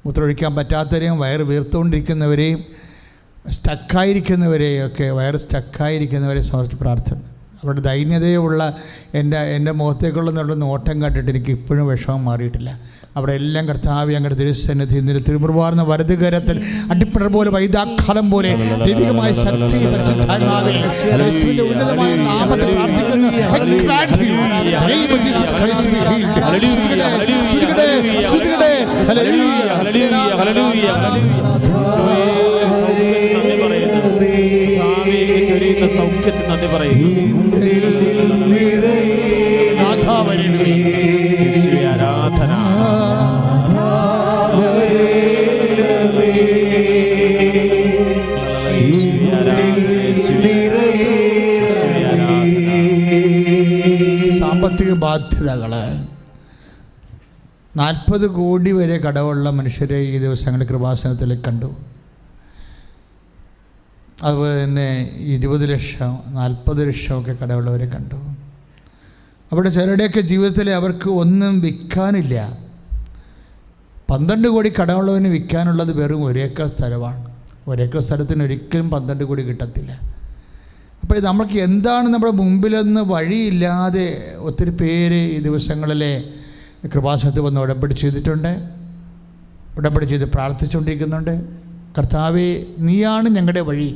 മൂത്രമൊഴിക്കാൻ പറ്റാത്തവരെയും വയറ് വീർത്തുകൊണ്ടിരിക്കുന്നവരെയും സ്റ്റക്കായിരിക്കുന്നവരെയൊക്കെ വയറ് സ്റ്റക്കായിരിക്കുന്നവരെ സമർപ്പിച്ച് പ്രാർത്ഥന. അവരുടെ ദൈന്യതയുള്ള എൻ്റെ മുഖത്തേക്കുള്ള നോട്ടം കണ്ടിട്ട് എനിക്ക് ഇപ്പോഴും വിഷമം മാറിയിട്ടില്ല. അവിടെ എല്ലാം കർത്താവേ അങ്ങയുടെ തിരുസന്നിധി തിരുമുറുവാർന്ന വലതുകരത്തിൽ അടിപ്പിടർ പോലെ വൈദാഖാലം പോലെ ദൈവികമായ ശക്തി പരിശുദ്ധാത്മാവേ യേശുവിന്റെ ഉന്നതമായ നാമത്തിൽ പ്രാർത്ഥിക്കുന്നു. സൗഖ്യത്തിന് നന്ദി പറയുന്നു. ആരാധന സാമ്പത്തിക ബാധ്യതകൾ 40 കോടി വരെ കടമുള്ള മനുഷ്യരെ ഈ ദിവസങ്ങളിൽ കൃപാസനത്തിൽ കണ്ടു. അതുപോലെ തന്നെ 20 ലക്ഷം 40 ലക്ഷമൊക്കെ കടമുള്ളവരെ കണ്ടു. അവിടെ ചിലരുടെയൊക്കെ ജീവിതത്തിൽ അവർക്ക് ഒന്നും വിൽക്കാനില്ല. 12 കോടി കടമുള്ളവന് വിൽക്കാനുള്ളത് വെറും 1 ഏക്കർ സ്ഥലമാണ്. 1 ഏക്കർ സ്ഥലത്തിന് ഒരിക്കലും 12 കോടി കിട്ടത്തില്ല. അപ്പോൾ നമുക്ക് എന്താണ് നമ്മുടെ മുമ്പിലെന്ന് വഴിയില്ലാതെ ഒത്തിരി പേര് ഈ ദിവസങ്ങളിലെ കൃപാസനത്തിൽ വന്ന് ഉടമ്പടി ചെയ്തിട്ടുണ്ട്, ഉടമ്പടി ചെയ്ത് പ്രാർത്ഥിച്ചുകൊണ്ടിരിക്കുന്നുണ്ട്. കർത്താവേ, നീയാണ് ഞങ്ങളുടെ വഴി.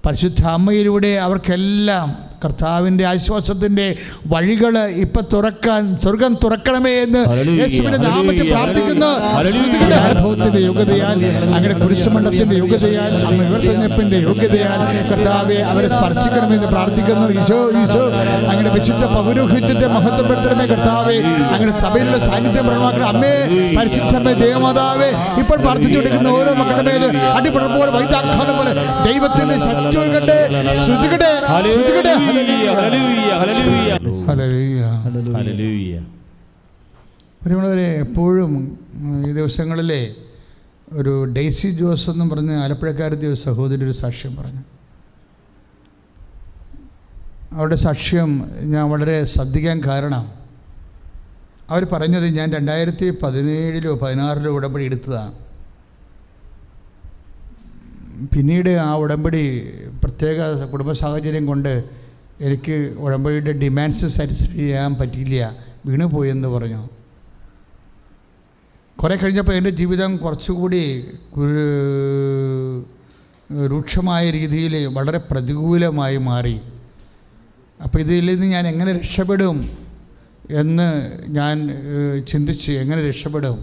പരിശുദ്ധ അമ്മയിലൂടെ അവർക്കെല്ലാം കർത്താവിൻ്റെ ആശ്വാസത്തിൻ്റെ വഴികൾ ഇപ്പം തുറക്കാൻ സ്വർഗം തുറക്കണമേ എന്ന് യേശുവിന്റെ നാമത്തിൽ പ്രാർത്ഥിക്കുന്നു. അനുഭവത്തിൻ്റെ യോഗ്യതയാൽ, അങ്ങനെ കുരിശുമണ്ഡലത്തിൻ്റെ യോഗ്യതയാൽ, അമ്മ ഉയർത്തെഴുന്നേൽപ്പിൻ്റെ യോഗ്യതയാൽ കർത്താവെ അവരെ സ്പർശിക്കണമെന്ന് പ്രാർത്ഥിക്കുന്നു. ഈശോ ഈശോ അങ്ങനെ വിശുദ്ധ പൗരോഹിത്യത്തെ മഹത്വപ്പെടുത്തണമേ കർത്താവെ. അങ്ങനെ സഭയിലുള്ള സാന്നിധ്യം പ്രകടമാക്കണം. അമ്മേ, പരിശുദ്ധമേ, ദേവമാതാവേ, ഇപ്പോൾ പ്രാർത്ഥിച്ചുകൊണ്ടിരിക്കുന്ന ഓരോ മക്കളുടെ മേലെ അടിപൊളിപ്പോൾ വൈദാഖാനം പോലെ ദൈവത്തിന്റെ ശക്തി ഒഴുകട്ടെ. ശ്രുതികട്ടെ, ശ്രുതികട്ടെ. പ്രിയമുള്ളവരെ, എപ്പോഴും ഈ ദിവസങ്ങളിലെ ഒരു ഡെയ്സി ജോസ് എന്നും പറഞ്ഞ് ആലപ്പുഴക്കാരത്തെ ഒരു സഹോദരി ഒരു സാക്ഷ്യം പറഞ്ഞു. അവരുടെ സാക്ഷ്യം ഞാൻ വളരെ ശ്രദ്ധിക്കാൻ കാരണം അവർ പറഞ്ഞത് ഞാൻ 2017-ലോ 2016-ലോ ഉടമ്പടി എടുത്തതാണ്. പിന്നീട് ആ ഉടമ്പടി പ്രത്യേക കുടുംബ സാഹചര്യം കൊണ്ട് എനിക്ക് ഉടമ്പടിയുടെ ഡിമാൻഡ്സ് സാറ്റിസ്ഫൈ ചെയ്യാൻ പറ്റിയില്ല, വീണുപോയെന്ന് പറഞ്ഞു. കുറേ കഴിഞ്ഞപ്പോൾ എൻ്റെ ജീവിതം കുറച്ചുകൂടി രൂക്ഷമായ രീതിയിൽ വളരെ പ്രതികൂലമായി മാറി. അപ്പോൾ ഇതിൽ നിന്ന് ഞാൻ എങ്ങനെ രക്ഷപ്പെടും എന്ന് ഞാൻ ചിന്തിച്ച് എങ്ങനെ രക്ഷപ്പെടും.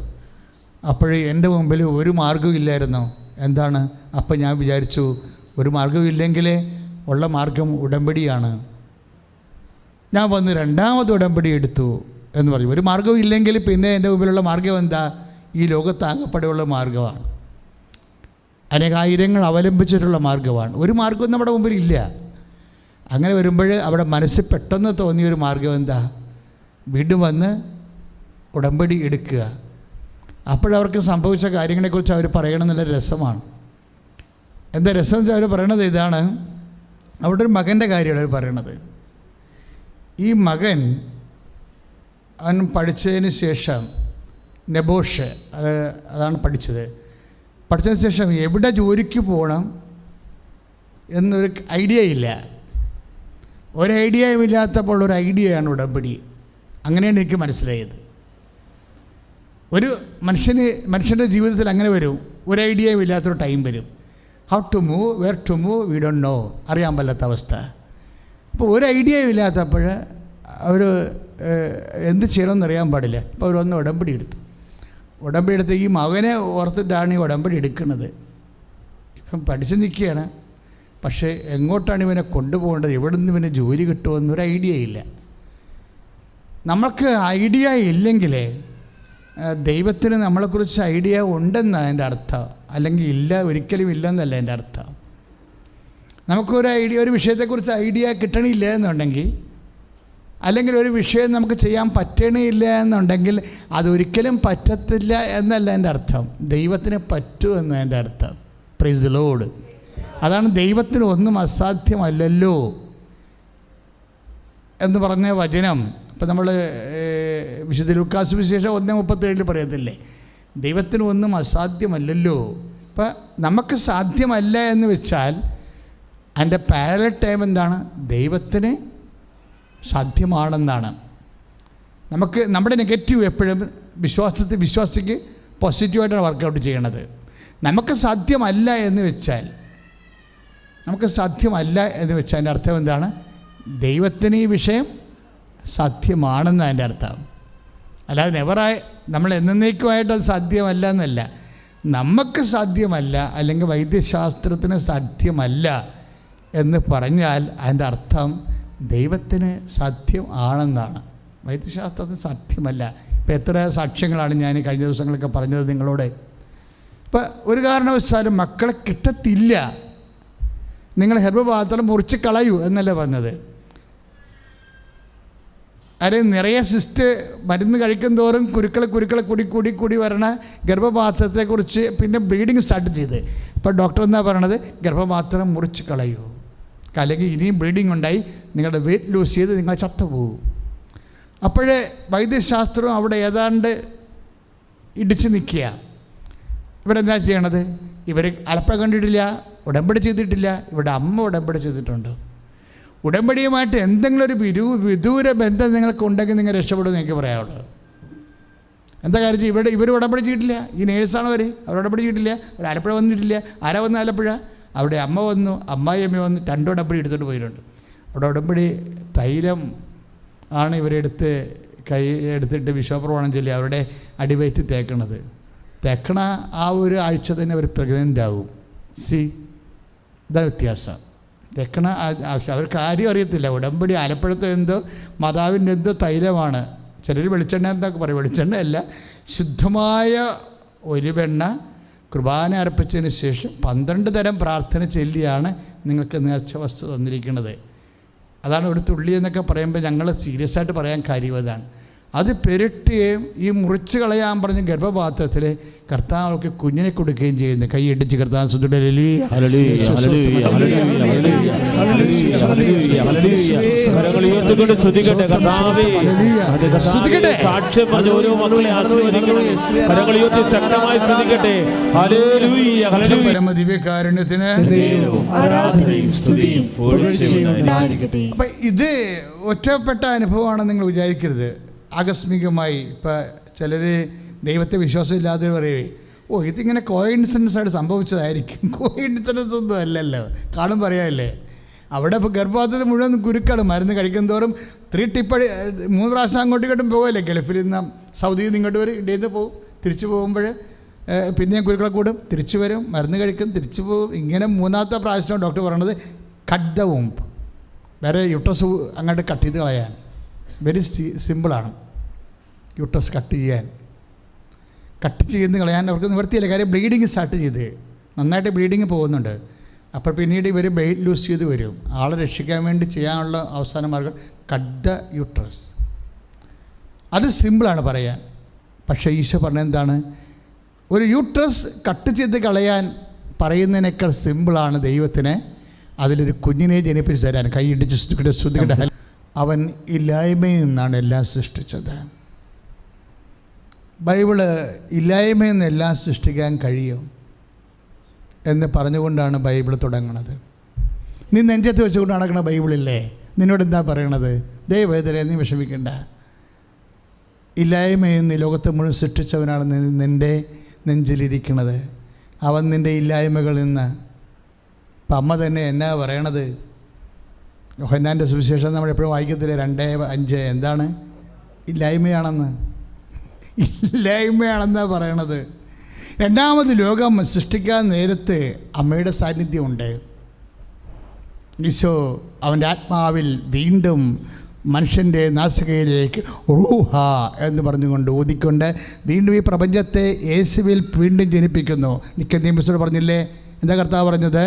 അപ്പോഴേ എൻ്റെ മുമ്പിൽ ഒരു മാർഗ്ഗവും ഇല്ലായിരുന്നു. എന്താണ്? അപ്പം ഞാൻ വിചാരിച്ചു, ഒരു മാർഗ്ഗമില്ലെങ്കിൽ ഉള്ള മാർഗം ഉടമ്പടിയാണ്. ഞാൻ വന്ന് 2ാമത് ഉടമ്പടി എടുത്തു എന്ന് പറയും. ഒരു മാർഗ്ഗവും ഇല്ലെങ്കിൽ പിന്നെ എൻ്റെ മുമ്പിലുള്ള മാർഗ്ഗം എന്താ? ഈ ലോകത്താകപ്പെടെയുള്ള മാർഗ്ഗമാണ്, അനേകായിരങ്ങൾ അവലംബിച്ചിട്ടുള്ള മാർഗ്ഗമാണ്. ഒരു മാർഗ്ഗവും നമ്മുടെ മുമ്പിൽ ഇല്ല. അങ്ങനെ വരുമ്പോൾ അവിടെ മനസ്സിൽ പെട്ടെന്ന് തോന്നിയൊരു മാർഗ്ഗം എന്താ? വീണ്ടും വന്ന് ഉടമ്പടി എടുക്കുക. അപ്പോഴവർക്ക് സംഭവിച്ച കാര്യങ്ങളെക്കുറിച്ച് അവർ പറയണമെന്നുള്ള രസമാണ്. എന്താ രസം വെച്ചാൽ അവർ പറയണത് ഇതാണ്. അവിടെ ഒരു മകൻ്റെ കാര്യമാണ് അവർ പറയണത്. ഈ മകൻ അവൻ പഠിച്ചതിന് ശേഷം നെബോഷ് അതാണ് പഠിച്ചത്. പഠിച്ചതിന് ശേഷം എവിടെ ജോലിക്ക് പോകണം എന്നൊരു ഐഡിയ ഇല്ല. ഒരു ഐഡിയയും ഇല്ലാത്തപ്പോൾ ഒരു ഐഡിയയാണ് ഉടമ്പടി. അങ്ങനെയാണ് എനിക്ക് മനസ്സിലായത്. ഒരു മനുഷ്യൻ്റെ ജീവിതത്തിൽ അങ്ങനെ വരും. ഒരു ഐഡിയയും ഇല്ലാത്തൊരു ടൈം വരും. How to move, where to move, we don't know, അറിയാൻ പറ്റാത്ത അവസ്ഥ. അപ്പോൾ ഒരു ഐഡിയയും ഇല്ലാത്തപ്പോൾ അവർ എന്ത് ചെയ്യണമെന്ന് അറിയാൻ പാടില്ല. അപ്പോൾ അവരൊന്ന് ഉടമ്പടി എടുത്തു. ഉടമ്പടി എടുത്ത് ഈ മകനെ ഓർത്തിട്ടാണ് ഈ ഉടമ്പടി എടുക്കുന്നത്. ഇപ്പം പഠിച്ചു നിൽക്കുകയാണ്. പക്ഷേ എങ്ങോട്ടാണ് ഇവനെ കൊണ്ടുപോകേണ്ടത്, എവിടെ നിന്ന് ഇവന് ജോലി കിട്ടുമെന്നൊരു ഐഡിയ ഇല്ല. നമുക്ക് ഐഡിയ ഇല്ലെങ്കിൽ ദൈവത്തിന് നമ്മളെക്കുറിച്ച് ഐഡിയ ഉണ്ടെന്നാണ് എൻ്റെ അർത്ഥം. അല്ലെങ്കിൽ ഇല്ല, ഒരിക്കലും ഇല്ലെന്നല്ല എൻ്റെ അർത്ഥം. നമുക്കൊരു ഐഡിയ, ഒരു വിഷയത്തെക്കുറിച്ച് ഐഡിയ കിട്ടണില്ല എന്നുണ്ടെങ്കിൽ, അല്ലെങ്കിൽ ഒരു വിഷയം നമുക്ക് ചെയ്യാൻ പറ്റണില്ല എന്നുണ്ടെങ്കിൽ അതൊരിക്കലും പറ്റത്തില്ല എന്നല്ല എൻ്റെ അർത്ഥം. ദൈവത്തിന് പറ്റുമെന്ന് എൻ്റെ അർത്ഥം. Price the Lord. അതാണ് ദൈവത്തിന് ഒന്നും അസാധ്യമല്ലല്ലോ എന്ന് പറഞ്ഞ വചനം. ഇപ്പം നമ്മൾ വിശുദ്ധ ലൂക്കാ സുവിശേഷം 1:37 പറയത്തില്ലേ, ദൈവത്തിന് ഒന്നും അസാധ്യമല്ലല്ലോ. ഇപ്പം നമുക്ക് സാധ്യമല്ല എന്ന് വെച്ചാൽ അതിൻ്റെ പാരലൽ ടൈം എന്താണ്? ദൈവത്തിന് സാധ്യമാണെന്നാണ്. നമുക്ക് നമ്മുടെ നെഗറ്റീവ് എപ്പോഴും വിശ്വാസിക്ക് പോസിറ്റീവായിട്ടാണ് വർക്കൗട്ട് ചെയ്യണത്. നമുക്ക് സാധ്യമല്ല എന്ന് വെച്ചാൽ അതിൻ്റെ അർത്ഥം എന്താണ്? ദൈവത്തിന് ഈ വിഷയം സാധ്യമാണെന്ന് അതിൻ്റെ അർത്ഥം. അല്ലാതെ നെവറായി നമ്മൾ എന്നേക്കുമായിട്ട് അത് സാധ്യമല്ല എന്നല്ല. നമുക്ക് സാധ്യമല്ല അല്ലെങ്കിൽ വൈദ്യശാസ്ത്രത്തിന് സാധ്യമല്ല എന്ന് പറഞ്ഞാൽ അതിൻ്റെ അർത്ഥം ദൈവത്തിന് സാധ്യം ആണെന്നാണ്. വൈദ്യശാസ്ത്രത്തിന് സാധ്യമല്ല. ഇപ്പം എത്ര സാക്ഷ്യങ്ങളാണ് ഞാൻ കഴിഞ്ഞ ദിവസങ്ങളൊക്കെ പറഞ്ഞത് നിങ്ങളോട്. ഇപ്പം ഒരു കാരണവശാലും മക്കളെ കിട്ടത്തില്ല, നിങ്ങൾ ഗർഭപാത്രം മുറിച്ച് കളയൂ എന്നല്ല പറഞ്ഞത്. അത് നിറയെ സിസ്റ്റ് മരുന്ന് കഴിക്കും തോറും കുരുക്കളെ കൂടി വരണ ഗർഭപാത്രത്തെക്കുറിച്ച് പിന്നെ ബ്ലീഡിങ് സ്റ്റാർട്ട് ചെയ്ത് ഇപ്പോൾ ഡോക്ടർ എന്താ പറയണത്? ഗർഭപാത്രം മുറിച്ച് കളയൂ, അല്ലെങ്കിൽ ഇനിയും ബ്ലീഡിങ് ഉണ്ടായി നിങ്ങളുടെ വെയിറ്റ് ലൂസ് ചെയ്ത് നിങ്ങൾ ചത്തുപോകും. അപ്പോഴേ വൈദ്യശാസ്ത്രം അവിടെ ഏതാണ്ട് ഇടിച്ച് നിൽക്കുക. ഇവിടെ എന്താ ചെയ്യണത്? ഇവർ അലപ്പ കണ്ടിട്ടില്ല, ഉടമ്പടി ചെയ്തിട്ടില്ല. ഇവിടെ അമ്മ ഉടമ്പടി ചെയ്തിട്ടുണ്ട്. ഉടമ്പടിയുമായിട്ട് എന്തെങ്കിലും ഒരു വിദൂര ബന്ധം നിങ്ങൾക്ക് ഉണ്ടെങ്കിൽ നിങ്ങൾ രക്ഷപ്പെടുമെന്ന് എനിക്ക് പറയാനുള്ളത്. എന്താ കാര്യം? ഇവർ ഉടമ്പടി ചെയ്തിട്ടില്ല. ഈ നേഴ്സാണ് അവർ ഉടമ്പടി ചെയ്തിട്ടില്ല. അവർ ആലപ്പുഴ വന്നിട്ടില്ല. ആരാ വന്ന് ആലപ്പുഴ? അവിടെ അമ്മ വന്നു, അമ്മായിയമ്മ വന്നു, 2 ഉടമ്പടി എടുത്തുകൊണ്ട് പോയിട്ടുണ്ട്. അവിടെ ഉടമ്പടി തൈലം ആണ് ഇവരെടുത്ത് എടുത്തിട്ട് വിശ്വപ്രമാണം ചൊല്ലി അവരുടെ അടിവയറ്റ് തേക്കണ ആ ഒരു ആഴ്ച തന്നെ അവർ പ്രഗ്നൻ്റ് ആകും. ഇതാണ് വ്യത്യാസം. തെക്കണ ആവശ്യം അവർക്ക് കാര്യം അറിയത്തില്ല. ഉടമ്പടി ആലപ്പുഴത്തെ എന്തോ മാതാവിൻ്റെ എന്തോ തൈലമാണ്. ചിലർ വെളിച്ചെണ്ണ എന്തൊക്കെ പറയും. വെളിച്ചെണ്ണ അല്ല, ശുദ്ധമായ ഒലിവെണ്ണ കുർബാന അർപ്പിച്ചതിന് ശേഷം 12 തരം പ്രാർത്ഥന ചൊല്ലിയാണ് നിങ്ങൾക്ക് നേർച്ച വസ്തു തന്നിരിക്കുന്നത്. അതാണ് ഒരു തുള്ളി എന്നൊക്കെ പറയുമ്പോൾ ഞങ്ങൾ സീരിയസ് ആയിട്ട് പറയാൻ കാര്യം അതാണ്. അത് പെരട്ടുകയും ഈ മുറിച്ച് കളയാൻ പറഞ്ഞ ഗർഭപാത്രത്തിൽ കർത്താവൾക്ക് കുഞ്ഞിനെ കൊടുക്കുകയും ചെയ്യുന്നു. കൈയിടിച്ച് കർത്താവ് ദിവ്യകാരുണ്യത്തിന്. അപ്പൊ ഇത് ഒറ്റപ്പെട്ട അനുഭവമാണെന്ന് നിങ്ങൾ വിചാരിക്കരുത്. ആകസ്മികമായി ഇപ്പം ചിലർ ദൈവത്തെ വിശ്വാസമില്ലാതെ പറയുവേ, ഇതിങ്ങനെ കോയിൻസിഡൻസ് ആയിട്ട് സംഭവിച്ചതായിരിക്കും. കോയിൻസിഡൻസ് ഒന്നും അല്ലല്ലോ, കാണും പറയാമല്ലേ. അവിടെ ഇപ്പോൾ ഗർഭപാത്രത്തിൽ മുഴുവൻ കുരുക്കൾ മരുന്ന് കഴിക്കും തോറും 3 ടിപ്പടി 3 പ്രാവശ്യം അങ്ങോട്ടും ഇങ്ങോട്ടും പോകുമല്ലേ. ഗൾഫിൽ നിന്ന് സൗദിയിൽ നിന്ന് ഇങ്ങോട്ട് വരും, ഇന്ത്യയിൽ നിന്ന് പോകും, തിരിച്ചു പോകുമ്പോൾ പിന്നെയും കുരുക്കളെ കൂടും, തിരിച്ചു വരും, മരുന്ന് കഴിക്കും, തിരിച്ചു പോകും. ഇങ്ങനെ 3ാമത്തെ പ്രാവശ്യം ഡോക്ടർ പറയണത് കട്ട് ദ വൂംബ്, വേറെ യൂട്രസ് അങ്ങോട്ട് കട്ട് ചെയ്ത് കളയാൻ. വെരി സിമ്പിളാണ് യൂട്രസ് കട്ട് ചെയ്യുന്ന കളയാൻ അവർക്ക് നിവർത്തിയില്ല. കാര്യം ബ്ലീഡിങ് സ്റ്റാർട്ട് ചെയ്ത് നന്നായിട്ട് ബ്ലീഡിങ് പോകുന്നുണ്ട്. അപ്പോൾ പിന്നീട് ഇവർ വെയിറ്റ് ലൂസ് ചെയ്ത് വരും. ആളെ രക്ഷിക്കാൻ വേണ്ടി ചെയ്യാനുള്ള അവസാന മാർഗം കട്ട് ദ യൂട്രസ്. അത് സിമ്പിളാണ് പറയാൻ. പക്ഷേ ഈശോ പറഞ്ഞത് എന്താണ്? ഒരു യൂട്രസ് കട്ട് ചെയ്ത് കളയാൻ പറയുന്നതിനേക്കാൾ സിമ്പിളാണ് ദൈവത്തിന് അതിലൊരു കുഞ്ഞിനെ ജനിപ്പിച്ച് തരാൻ. കൈയിടിച്ച് ശ്രുതികട്ടെ. അവൻ ഇല്ലായ്മയിൽ നിന്നാണ് എല്ലാം സൃഷ്ടിച്ചത്. ബൈബിള് ഇല്ലായ്മയിൽ നിന്ന് എല്ലാം സൃഷ്ടിക്കാൻ കഴിയും എന്ന് പറഞ്ഞുകൊണ്ടാണ് ബൈബിൾ തുടങ്ങുന്നത്. നീ നെഞ്ചത്ത് വെച്ചുകൊണ്ട് നടക്കുന്ന ബൈബിളില്ലേ, നിന്നോട് എന്താ പറയണത്? ദൈവവേദന നീ വിഷമിക്കണ്ട. ഇല്ലായ്മയിൽ നിന്ന് ലോകത്തെ മുഴുവൻ സൃഷ്ടിച്ചവനാണ് നിൻ്റെ നെഞ്ചിലിരിക്കുന്നത്. അവൻ നിൻ്റെ ഇല്ലായ്മകളിൽ നിന്ന്. ഇപ്പം അമ്മ തന്നെ എന്നാ പറയണത്? യോഹന്നാൻ്റെ സുവിശേഷം നമ്മൾ എപ്പോഴും വായിക്കത്തില്ലേ, 2:5 എന്താണ്? ഇല്ലായ്മയാണെന്ന്. ഇല്ലായ്മയാണെന്നാണ് പറയണത്. രണ്ടാമത് ലോകം സൃഷ്ടിക്കാൻ നേരത്ത് അമ്മയുടെ സാന്നിധ്യമുണ്ട്. ഈശോ അവൻ്റെ ആത്മാവിൽ വീണ്ടും മനുഷ്യൻ്റെ നാസികയിലേക്ക് റൂഹ എന്ന് പറഞ്ഞുകൊണ്ട് ഊതിക്കൊണ്ട് വീണ്ടും ഈ പ്രപഞ്ചത്തെ യേശുവിൽ വീണ്ടും ജനിപ്പിക്കുന്നു. നിക്കോദീമോസിനോട് പറഞ്ഞില്ലേ, എന്താ കർത്താവ് പറഞ്ഞത്?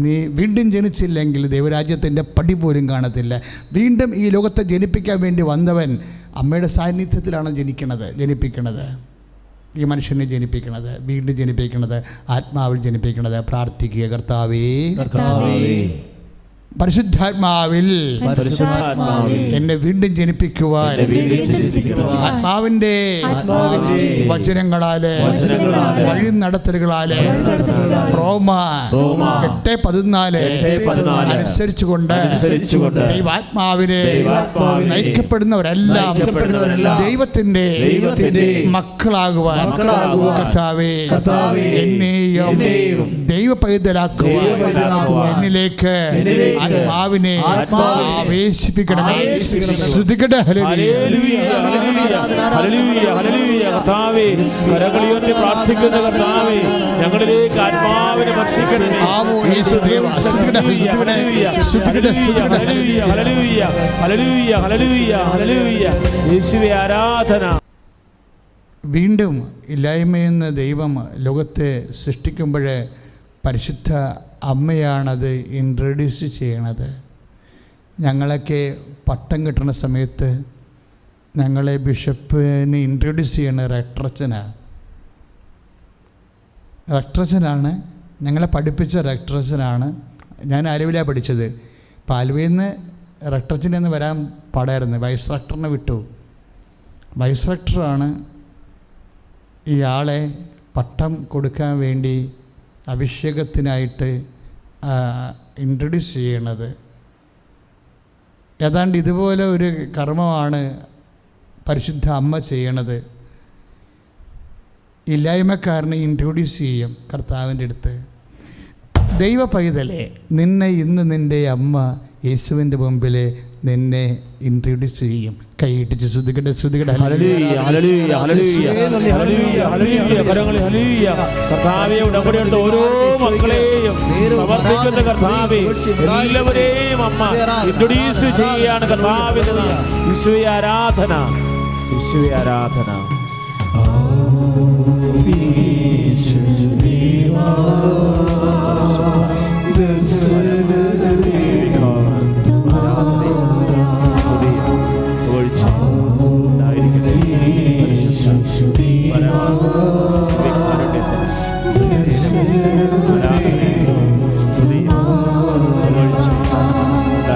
നീ വീണ്ടും ജനിച്ചില്ലെങ്കിൽ ദൈവരാജ്യത്തിൻ്റെ പടി പോലും കാണത്തില്ല. വീണ്ടും ഈ ലോകത്തെ ജനിപ്പിക്കാൻ വേണ്ടി വന്നവൻ അമ്മയുടെ സാന്നിധ്യത്തിലാണ് ജനിപ്പിക്കണത്. ഈ മനുഷ്യനെ ജനിപ്പിക്കണത്, വീണ്ടും ജനിപ്പിക്കണത്, ആത്മാവിൽ ജനിപ്പിക്കണത്. പ്രാർത്ഥിക്കുക, കർത്താവേ പരിശുദ്ധാത്മാവിൽ എന്നെ വീണ്ടും ജനിപ്പിക്കുവാൻ ആത്മാവിന്റെ വചനങ്ങളാല് വഴി നടത്തലുകളാല് റോമ 8:14 അനുസരിച്ചുകൊണ്ട് ദൈവാത്മാവിനെ നയിക്കപ്പെടുന്നവരെല്ലാം ദൈവത്തിന്റെ മക്കളാകുവാൻ കർത്താവേ എന്നെയും ദൈവ പൈതലാക്കുവാൻ എന്നിലേക്ക് ആത്മാവിനെ ആവേശിപ്പിക്കണമേ. ശ്രുതികട ഹല്ലേലൂയ ഹല്ലേലൂയ ഹല്ലേലൂയ. കർത്താവേ, കരങ്ങൾ ഉയർത്തി പ്രാർത്ഥിക്കുന്ന കർത്താവേ, ഞങ്ങളിലേക്ക് ആത്മാവിനെ ഭക്ഷിക്കണമേ. Hallelujah hallelujah hallelujah hallelujah hallelujah. യേശുവേ ആരാധന. വീണ്ടും ഇല്ലായ്മയെന്ന് ദൈവം ലോകത്തെ സൃഷ്ടിക്കുമ്പോൾ പരിശുദ്ധ അമ്മയാണത് ഇൻട്രൊഡ്യൂസ് ചെയ്യണത്. ഞങ്ങളൊക്കെ പട്ടം കിട്ടുന്ന സമയത്ത് ഞങ്ങളെ ബിഷപ്പിന് ഇൻട്രൊഡ്യൂസ് ചെയ്യണ റെക്ടറച്ചനാണ് ഞങ്ങളെ പഠിപ്പിച്ച റെക്ടറച്ചനാണ്. ഞാൻ ആലുവയിലാണ് പഠിച്ചത്. ഇപ്പോൾ ആലുവയിൽ നിന്ന് റെക്ടറച്ചനെന്ന് വരാൻ പാടായിരുന്നു. വൈസ് റെക്ടറിനെ വിട്ടു. വൈസ് റെക്ടറാണ് ഇയാളെ പട്ടം കൊടുക്കാൻ വേണ്ടി അഭിഷേകത്തിനായിട്ട് ഇൻട്രൊഡ്യൂസ് ചെയ്യണത്. ഏതാണ്ട് ഇതുപോലെ ഒരു കർമ്മമാണ് പരിശുദ്ധ അമ്മ ചെയ്യണത്. ഇല്ലായ്മക്കാരനെ ഇൻട്രൊഡ്യൂസ് ചെയ്യും കർത്താവിൻ്റെ അടുത്ത്. ദൈവ പൈതലെ, നിന്നെ ഇന്ന് നിൻ്റെ അമ്മ യേശുവിൻ്റെ മുമ്പിൽ നിന്നെ ഇൻട്രൊഡ്യൂസ് ചെയ്യും. കൈയിട്ടിച്ച് ശ്രുതികട്ടെ ശ്രുതികട്ടെ. കർത്താവേ, ഉടമ്പടിയെടുത്ത ഓരോ മക്കളെയും സമർപ്പിക്കുന്ന കർത്താവേ, എല്ലാവരെയും അമ്മ ഇൻട്രൊഡ്യൂസ് ചെയ്യാണ് കർത്താവേ. യേശുവേ ആരാധന, യേശുവേ ആരാധന.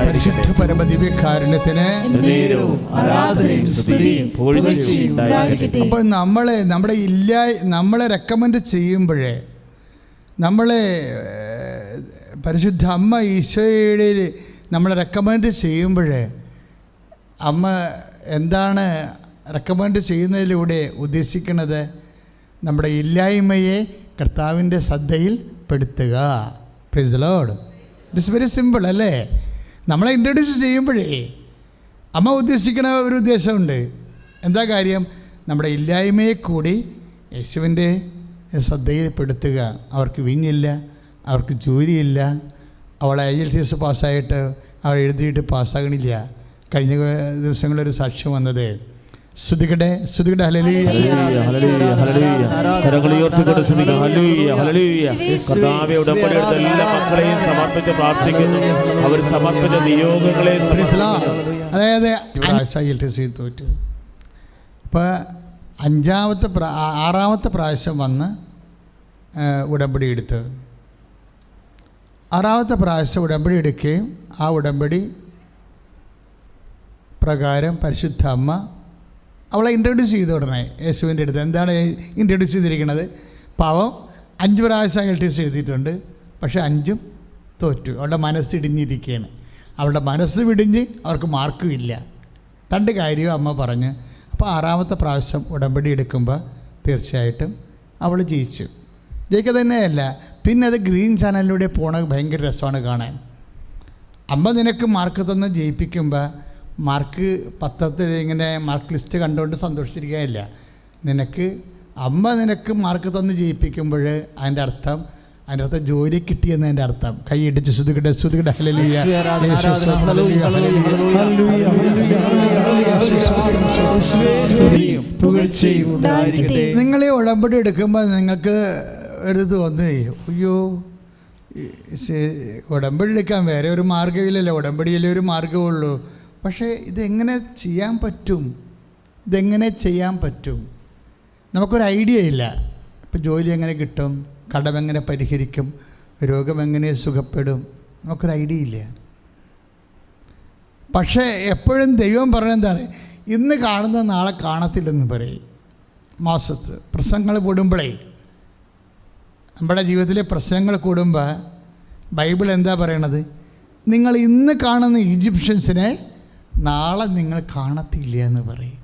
പരിശുദ്ധ പരമദിവ്യകാരുണ്യത്തിന് അപ്പോൾ നമ്മളെ റെക്കമെൻഡ് ചെയ്യുമ്പോഴേ, നമ്മളെ പരിശുദ്ധ അമ്മ ഈശോയുടെ നമ്മളെ റെക്കമെൻഡ് ചെയ്യുമ്പോഴേ, അമ്മ എന്താണ് റെക്കമെൻഡ് ചെയ്യുന്നതിലൂടെ ഉദ്ദേശിക്കുന്നത്? നമ്മുടെ ഇല്ലായ്മയെ കർത്താവിൻ്റെ ശ്രദ്ധയിൽ പെടുത്തുക. Praise the lord. It's very simple അല്ലേ? നമ്മളെ ഇൻട്രൊഡ്യൂസ് ചെയ്യുമ്പോഴേ അമ്മ ഉദ്ദേശിക്കുന്ന ഒരു ഉദ്ദേശമുണ്ട്. എന്താ കാര്യം? നമ്മുടെ ഇല്ലായ്മയെ കൂടി യേശുവിൻ്റെ ശ്രദ്ധയിൽപ്പെടുത്തുക. അവർക്ക് വിഞ്ഞില്ല, അവർക്ക് ജോലിയില്ല, അവൾ IELTS പാസ്സായിട്ട് അവൾ എഴുതിയിട്ട് പാസ്സാകണില്ല. കഴിഞ്ഞ ദിവസങ്ങളൊരു സാക്ഷ്യം വന്നത്. ശ്രുതികട്ടെ ശ്രുതികട്ടെ. Hallelujah hallelujah hallelujah. കരങ്ങൾ ഉയർത്തിക്കൊണ്ട് ശ്രുതിക്കുക. Hallelujah hallelujah. കർത്താവേ, ഉടമ്പടിയെടുത്ത എല്ലാ മക്കളെയും സമർപ്പിച്ച് പ്രാർത്ഥിക്കുന്നു. അവർ സമർപ്പിച്ച നിയോഗങ്ങളെ അതായത് IELTS തോറ്റ് ഇപ്പോൾ 6ാമത്തെ പ്രാവശ്യം വന്ന് ഉടമ്പടി എടുത്ത് 6ാമത്തെ പ്രാവശ്യം ഉടമ്പടി എടുക്കുകയും ആ ഉടമ്പടി പ്രകാരം പരിശുദ്ധ അമ്മ അവളെ ഇൻട്രൊഡ്യൂസ് ചെയ്ത് ഉടനെ യേശുവിൻ്റെ അടുത്ത്. എന്താണ് ഇൻട്രൊഡ്യൂസ് ചെയ്തിരിക്കുന്നത്? പാവം 5 പ്രാവശ്യം IELTS എഴുതിയിട്ടുണ്ട്, പക്ഷേ 5ഉം തോറ്റു. അവളുടെ മനസ്സിടിഞ്ഞിരിക്കുകയാണ്. അവളുടെ മനസ്സ് വിടിഞ്ഞ് അവർക്ക് മാർക്കും ഇല്ല. 2 കാര്യവും അമ്മ പറഞ്ഞ്. അപ്പോൾ 6ാമത്തെ പ്രാവശ്യം ഉടമ്പടി എടുക്കുമ്പോൾ തീർച്ചയായിട്ടും അവൾ ജയിക്കുക തന്നെയല്ല, പിന്നെ അത് ഗ്രീൻ ചാനലിലൂടെ പോണത് ഭയങ്കര രസമാണ് കാണാൻ. അമ്മ നിനക്ക് മാർക്ക് തന്ന് ജയിപ്പിക്കുമ്പോൾ മാർക്ക് പത്രത്തിൽ ഇങ്ങനെ മാർക്ക് ലിസ്റ്റ് കണ്ടുകൊണ്ട് സന്തോഷിച്ചിരിക്കുകയില്ല. അമ്മ നിനക്ക് മാർക്ക് തന്ന് ജയിപ്പിക്കുമ്പോൾ അതിൻ്റെ അർത്ഥം ജോലി കിട്ടിയെന്നതിൻ്റെ അർത്ഥം. കൈയിടിച്ച് ശ്രുതികട്ടെ ശ്രുതികട്ടെ. ഹല്ലേലൂയ. നിങ്ങളെ ഉടമ്പടി എടുക്കുമ്പോൾ നിങ്ങൾക്ക് ഒരു തോന്നി, അയ്യോ ഉടമ്പടി എടുക്കാൻ വേറെ ഒരു മാർഗ്ഗമില്ലല്ലോ, ഉടമ്പടിയിലെ ഒരു മാർഗ്ഗമുള്ളൂ. പക്ഷേ ഇതെങ്ങനെ ചെയ്യാൻ പറ്റും? നമുക്കൊരു ഐഡിയ ഇല്ല. ഇപ്പം ജോലി എങ്ങനെ കിട്ടും, കടമെങ്ങനെ പരിഹരിക്കും, രോഗം എങ്ങനെ സുഖപ്പെടും, നമുക്കൊരു ഐഡിയ ഇല്ല. പക്ഷേ എപ്പോഴും ദൈവം പറയുന്നത് എന്താണ്? ഇന്ന് കാണുന്ന നാളെ കാണത്തില്ലെന്ന് പറയും. മാസത്ത് പ്രശ്നങ്ങൾ കൂടുമ്പോഴേ, നമ്മുടെ ജീവിതത്തിലെ പ്രശ്നങ്ങൾ കൂടുമ്പോൾ ബൈബിൾ എന്താ പറയണത്? നിങ്ങൾ ഇന്ന് കാണുന്ന ഈജിപ്ഷ്യൻസിനെ നാളെ നിങ്ങൾ കാണത്തില്ല എന്ന് പറയും.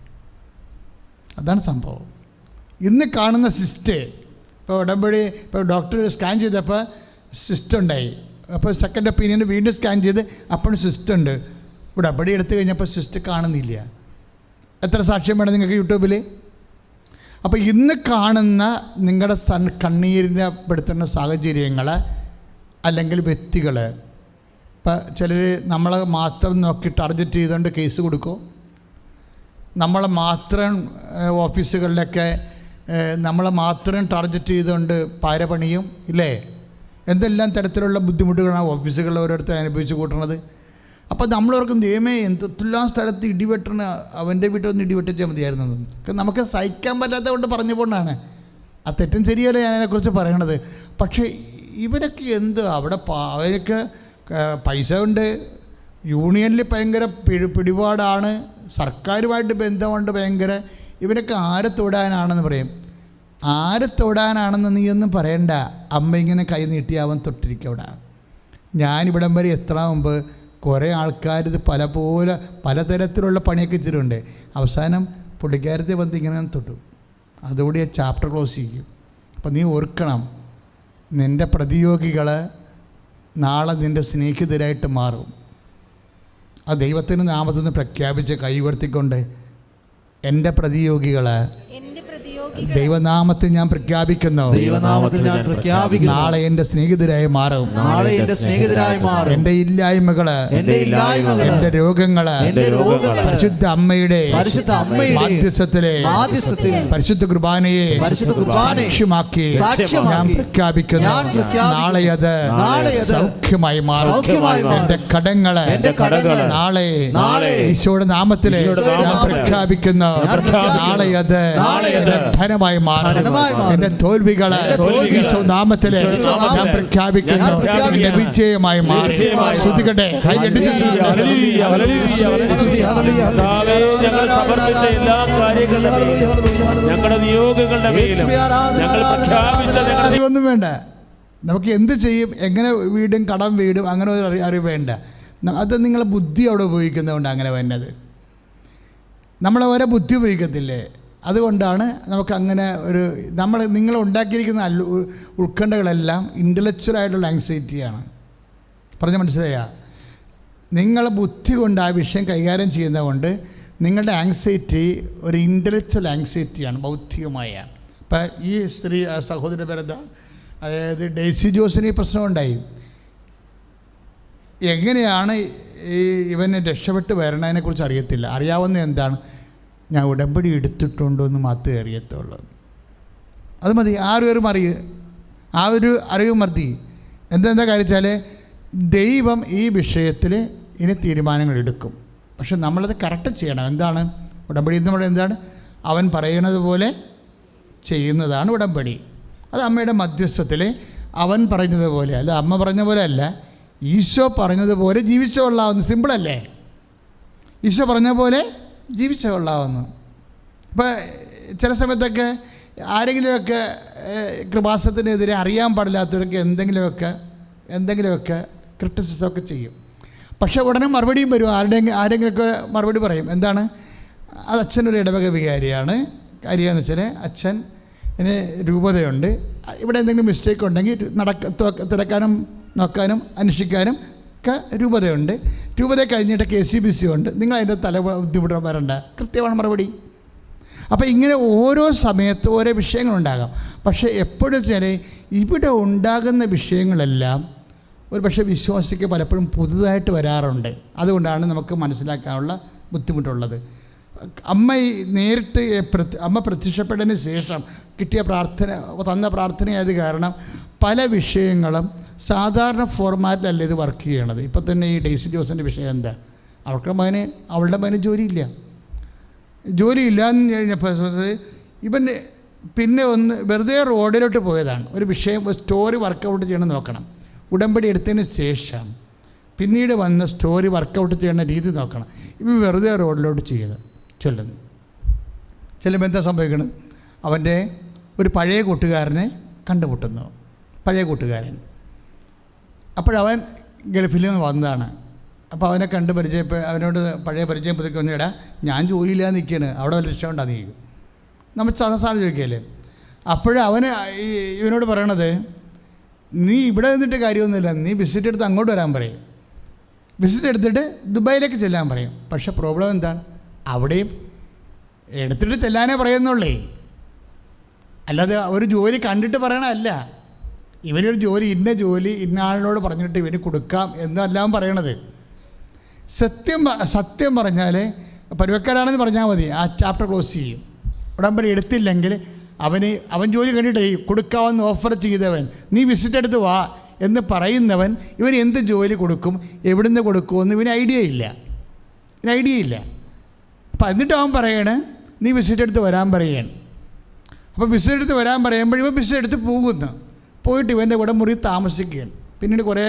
അതാണ് സംഭവം. ഇന്ന് കാണുന്ന സിസ്റ്റ്, ഇപ്പോൾ ഉടമ്പടി, ഇപ്പോൾ ഡോക്ടർ സ്കാൻ ചെയ്തപ്പോൾ സിസ്റ്റ് ഉണ്ടായി. അപ്പോൾ സെക്കൻഡ് ഒപ്പീനിയൻ വീണ്ടും സ്കാൻ ചെയ്ത് അപ്പോഴും സിസ്റ്റ് ഉണ്ട്. ഉടമ്പടി എടുത്തു കഴിഞ്ഞപ്പോൾ സിസ്റ്റ് കാണുന്നില്ല. എത്ര സാക്ഷ്യം വേണം നിങ്ങൾക്ക് യൂട്യൂബിൽ? അപ്പോൾ ഇന്ന് കാണുന്ന നിങ്ങളുടെ കണ്ണീരിനെ പെടുത്തുന്ന സാഹചര്യങ്ങൾ അല്ലെങ്കിൽ വ്യക്തികൾ, ഇപ്പം ചിലർ നമ്മളെ മാത്രം നോക്കി ടാർഗറ്റ് ചെയ്തുകൊണ്ട് കേസ് കൊടുക്കും. നമ്മളെ മാത്രം ഓഫീസുകളിലൊക്കെ നമ്മളെ മാത്രം ടാർഗറ്റ് ചെയ്തുകൊണ്ട് പാര പണിയും ഇല്ലേ? എന്തെല്ലാം തരത്തിലുള്ള ബുദ്ധിമുട്ടുകളാണ് ഓഫീസുകളിൽ ഓരോരുത്തർ അനുഭവിച്ച് കൂട്ടുന്നത്. അപ്പോൾ നമ്മളോർക്കും ദൈവമേ എന്തെല്ലാം സ്ഥലത്ത് ഇടിവെട്ടണ, അവൻ്റെ വീട്ടിലൊന്ന് ഇടിവെട്ടിച്ചാൽ മതിയായിരുന്നു. നമുക്ക് സഹിക്കാൻ പറ്റാത്ത കൊണ്ട് പറഞ്ഞു കൊണ്ടാണ്. ആ തെറ്റും ശരിയല്ല ഞാൻ അതിനെക്കുറിച്ച് പറയണത്. പക്ഷേ ഇവരൊക്കെ എന്ത് അവിടെ അവരൊക്കെ പൈസ ഉണ്ട്, യൂണിയനിൽ ഭയങ്കര പിടിപാടാണ്, സർക്കാരുമായിട്ട് ബന്ധമുണ്ട് ഭയങ്കര. ഇവരൊക്കെ ആരെ തൊടാനാണെന്ന് പറയും. ആരെ തൊടാനാണെന്ന് നീയൊന്നും പറയണ്ട. അമ്മ ഇങ്ങനെ കൈ നീട്ടി അവൻ തൊട്ടിരിക്കുക അവിടെ. ഞാനിവിടം വരെ എത്ര മുമ്പ് കുറേ ആൾക്കാർ ഇത് പലതരത്തിലുള്ള പണിയൊക്കെ ഇച്ചിട്ടുണ്ട്. അവസാനം പുള്ളിക്കാരത്തെ വന്ന് ഇങ്ങനെ തൊട്ടു. അതോടെ ചാപ്റ്റർ ക്ലോസ് ചെയ്യും. അപ്പം നീ ഓർക്കണം, നിൻ്റെ പ്രതിയോഗികൾ നാളെ നിൻ്റെ സ്നേഹിതരായിട്ട് മാറും. ആ ദൈവത്തിൻ്റെ നാമത്തിൽ നിന്ന് പ്രഖ്യാപിച്ച് കൈവർത്തിക്കൊണ്ട് എൻ്റെ പ്രതിയോഗികൾ ദൈവനാമത്തിൽ ഞാൻ പ്രഖ്യാപിക്കുന്നു, നാളെ എൻ്റെ സ്നേഹിതരായി മാറും. എൻ്റെ ഇല്ലായ്മകള്, എൻ്റെ രോഗങ്ങള് പരിശുദ്ധ അമ്മയുടെ മാധ്യസ്ഥത്തിലെ പരിശുദ്ധ കുർബാനയെ സാക്ഷ്യമാക്കി ഞാൻ പ്രഖ്യാപിക്കുന്നു. നാളെ അത് സൗഖ്യമായി മാറും. എൻ്റെ കടങ്ങള് നാളെ ഈശോയുടെ നാമത്തിലെ ഞാൻ പ്രഖ്യാപിക്കുന്നു. നാളെ അത് ധനമായി മാറും. എന്റെ തോൽവികള് ഈശോ നാമത്തില് ഞാൻ പ്രഖ്യാപിക്കുന്നു. എന്റെ വിജയമായി മാറും. ശ്രുതികട്ടെ, ഞങ്ങൾ സമർപ്പിച്ച എല്ലാ കാര്യങ്ങളുടെയും ഞങ്ങളുടെ നിയോഗങ്ങളുടെ മേലും ഞങ്ങൾ പ്രഖ്യാപിച്ച ഒന്നും വേണ്ട. നമുക്ക് എന്ത് ചെയ്യും, എങ്ങനെ വീടും കടം വീടും അങ്ങനെ ഒരു അറിവ് വേണ്ട. അത് നിങ്ങളെ ബുദ്ധി അവിടെ ഉപയോഗിക്കുന്നതുകൊണ്ട് അങ്ങനെ വരുന്നത്. നമ്മളെ ഓരോ ബുദ്ധി ഉപയോഗിക്കത്തില്ലേ? അതുകൊണ്ടാണ് നമുക്കങ്ങനെ ഒരു നിങ്ങൾ ഉണ്ടാക്കിയിരിക്കുന്ന ഉത്കണ്ഠകളെല്ലാം ഇൻ്റലക്ച്വലായിട്ടുള്ള ആങ്സൈറ്റിയാണ്. പറഞ്ഞ മനസ്സിലായാ? നിങ്ങളെ ബുദ്ധി കൊണ്ട് ആ വിഷയം കൈകാര്യം ചെയ്യുന്നതുകൊണ്ട് നിങ്ങളുടെ ആങ്സൈറ്റി ഒരു ഇൻ്റലക്ച്വൽ ആങ്സൈറ്റിയാണ്, ബൗദ്ധികമായ. ഇപ്പം ഈ സഹോദരൻ്റെ പേരെന്താ, അതായത് ഡെയ്സി ജോസിന് ഈ പ്രശ്നമുണ്ടായി. എങ്ങനെയാണ് ഇവനെ രക്ഷപ്പെട്ട് വരണതിനെക്കുറിച്ച് അറിയത്തില്ല. അറിയാവുന്ന എന്താണ്, ഞാൻ ഉടമ്പടി എടുത്തിട്ടുണ്ടോ എന്ന് മാത്രമേ അറിയത്തുള്ളൂ. അത് മതി. ആ ഒരു അറിവ് മതി. എന്താ കാര്യം വെച്ചാൽ ദൈവം ഈ വിഷയത്തിൽ ഇനി തീരുമാനങ്ങൾ എടുക്കും. പക്ഷെ നമ്മളത് കറക്റ്റ് ചെയ്യണം. എന്താണ് ഉടമ്പടി എന്ന് പറയുന്നത്? എന്താണ്? അവൻ പറയുന്നത് പോലെ ചെയ്യുന്നതാണ് ഉടമ്പടി. അത് അമ്മയുടെ മധ്യസ്ഥത്തിൽ അവൻ പറഞ്ഞതുപോലെ അല്ല, അമ്മ പറഞ്ഞ പോലെ അല്ല, ഈശോ പറഞ്ഞതുപോലെ ജീവിച്ച കൊള്ളാവുന്നു. സിമ്പിളല്ലേ? ഈശോ പറഞ്ഞ പോലെ ജീവിച്ച കൊള്ളാവുന്നു. ഇപ്പോൾ ചില സമയത്തൊക്കെ ആരെങ്കിലുമൊക്കെ കൃപാസനത്തിനെതിരെ അറിയാൻ പാടില്ലാത്തവർക്ക് എന്തെങ്കിലുമൊക്കെ ക്രിറ്റിസിസമൊക്കെ ചെയ്യും. പക്ഷേ ഉടനെ മറുപടിയും വരും. ആരെങ്കിലുമൊക്കെ മറുപടി പറയും. എന്താണ്? അത് അച്ഛനൊരു ഇടവക വികാരിയാണ്. കാര്യമെന്ന് വെച്ചാൽ അച്ഛന് രൂപതയുണ്ട്. ഇവിടെ എന്തെങ്കിലും മിസ്റ്റേക്ക് ഉണ്ടെങ്കിൽ തിരക്കാനും നോക്കാനും അന്വേഷിക്കാനും ഒക്കെ രൂപതയുണ്ട്. രൂപത കഴിഞ്ഞിട്ട് KCBC ഉണ്ട്. നിങ്ങൾ അതിൻ്റെ ബുദ്ധിമുട്ട് വരണ്ട. കൃത്യമാണ് മറുപടി. അപ്പോൾ ഇങ്ങനെ ഓരോ സമയത്ത് ഓരോ വിഷയങ്ങളുണ്ടാകാം. പക്ഷേ എപ്പോഴും ചില ഇവിടെ ഉണ്ടാകുന്ന വിഷയങ്ങളെല്ലാം ഒരു പക്ഷേ വിശ്വാസിക്ക് പലപ്പോഴും പുതുതായിട്ട് വരാറുണ്ട്. അതുകൊണ്ടാണ് നമുക്ക് മനസ്സിലാക്കാനുള്ള ബുദ്ധിമുട്ടുള്ളത്. അമ്മ പ്രത്യക്ഷപ്പെട്ടതിന് ശേഷം കിട്ടിയ തന്ന പ്രാർത്ഥനയായത് കാരണം പല വിഷയങ്ങളും സാധാരണ ഫോർമാറ്റിലല്ല ഇത് വർക്ക് ചെയ്യണത്. ഇപ്പം തന്നെ ഈ ഡെയ്സി ജോസിൻ്റെ വിഷയം എന്താ? അവളുടെ മകന് ജോലിയില്ല എന്ന് കഴിഞ്ഞപ്പോൾ ഇവൻ പിന്നെ വെറുതെ റോഡിലോട്ട് പോയതാണ്. ഒരു വിഷയം സ്റ്റോറി വർക്കൗട്ട് ചെയ്യണം നോക്കണം. ഉടമ്പടി എടുത്തതിന് ശേഷം പിന്നീട് വന്ന സ്റ്റോറി വർക്കൗട്ട് ചെയ്യുന്ന രീതി നോക്കണം. ഇവൻ വെറുതെ റോഡിലോട്ട് ചെല്ലുന്നു. ചെല്ലുമ്പോൾ എന്താ സംഭവിക്കുന്നത്? അവൻ്റെ ഒരു പഴയ കൂട്ടുകാരനെ കണ്ടുമുട്ടുന്നു. പഴയ കൂട്ടുകാരൻ അപ്പോഴവൻ ഗൾഫിൽ നിന്ന് വന്നതാണ്. അപ്പോൾ അവനെ കണ്ട് അവനോട് പഴയ പരിചയം പുതുക്കൊന്നും ഇടാ, ഞാൻ ജോലിയില്ലാതെ നിൽക്കുകയാണ്, അവിടെ വല്ല രക്ഷ ഉണ്ടാകുന്ന ചോദിക്കും. നമ്മൾ സാധാരണ ചോദിക്കുകയല്ലേ. അപ്പോഴവന് ഇവനോട് പറയണത്, നീ ഇവിടെ നിന്നിട്ട് കാര്യമൊന്നുമില്ല, നീ വിസിറ്റ് എടുത്ത് അങ്ങോട്ട് വരാൻ പറയും. വിസിറ്റ് എടുത്തിട്ട് ദുബായിലേക്ക് ചെല്ലാൻ പറയും. പക്ഷേ പ്രോബ്ലം എന്താണ്? അവിടെയും എടുത്തിട്ട് ചെല്ലാനേ പറയുന്നുള്ളേ, അല്ലാതെ ഒരു ജോലി കണ്ടിട്ട് പറയണമല്ല. ഇവനൊരു ജോലി, ഇന്ന ജോലി ഇന്ന ആളിനോട് പറഞ്ഞിട്ട് ഇവന് കൊടുക്കാം എന്നെല്ലാം പറയണത്. സത്യം പറഞ്ഞാൽ പരുവക്കാരാണെന്ന് പറഞ്ഞാൽ മതി, ആ ചാപ്റ്റർ ക്ലോസ് ചെയ്യും. ഉടമ്പടി എടുത്തില്ലെങ്കിൽ അവൻ ജോലി കണ്ടിട്ട് കൊടുക്കാമെന്ന് ഓഫർ ചെയ്തവൻ, നീ വിസിറ്റ് എടുത്ത് വാ എന്ന് പറയുന്നവൻ ഇവൻ എന്ത് ജോലി കൊടുക്കും, എവിടുന്ന് കൊടുക്കുമെന്ന് ഇവന് ഐഡിയ ഇല്ല. അപ്പം എന്നിട്ട് അവൻ പറയണേ, നീ വിസിറ്റ് എടുത്ത് വരാൻ പറയുകയാണ്. അപ്പോൾ വിസിറ്റ് എടുത്ത് വരാൻ പറയുമ്പോൾ ഇവൻ വിസിറ്റ് എടുത്ത് പോയിട്ട് ഇവൻ്റെ കൂടെ മുറി താമസിക്കുകയാണ്. പിന്നീട് കുറേ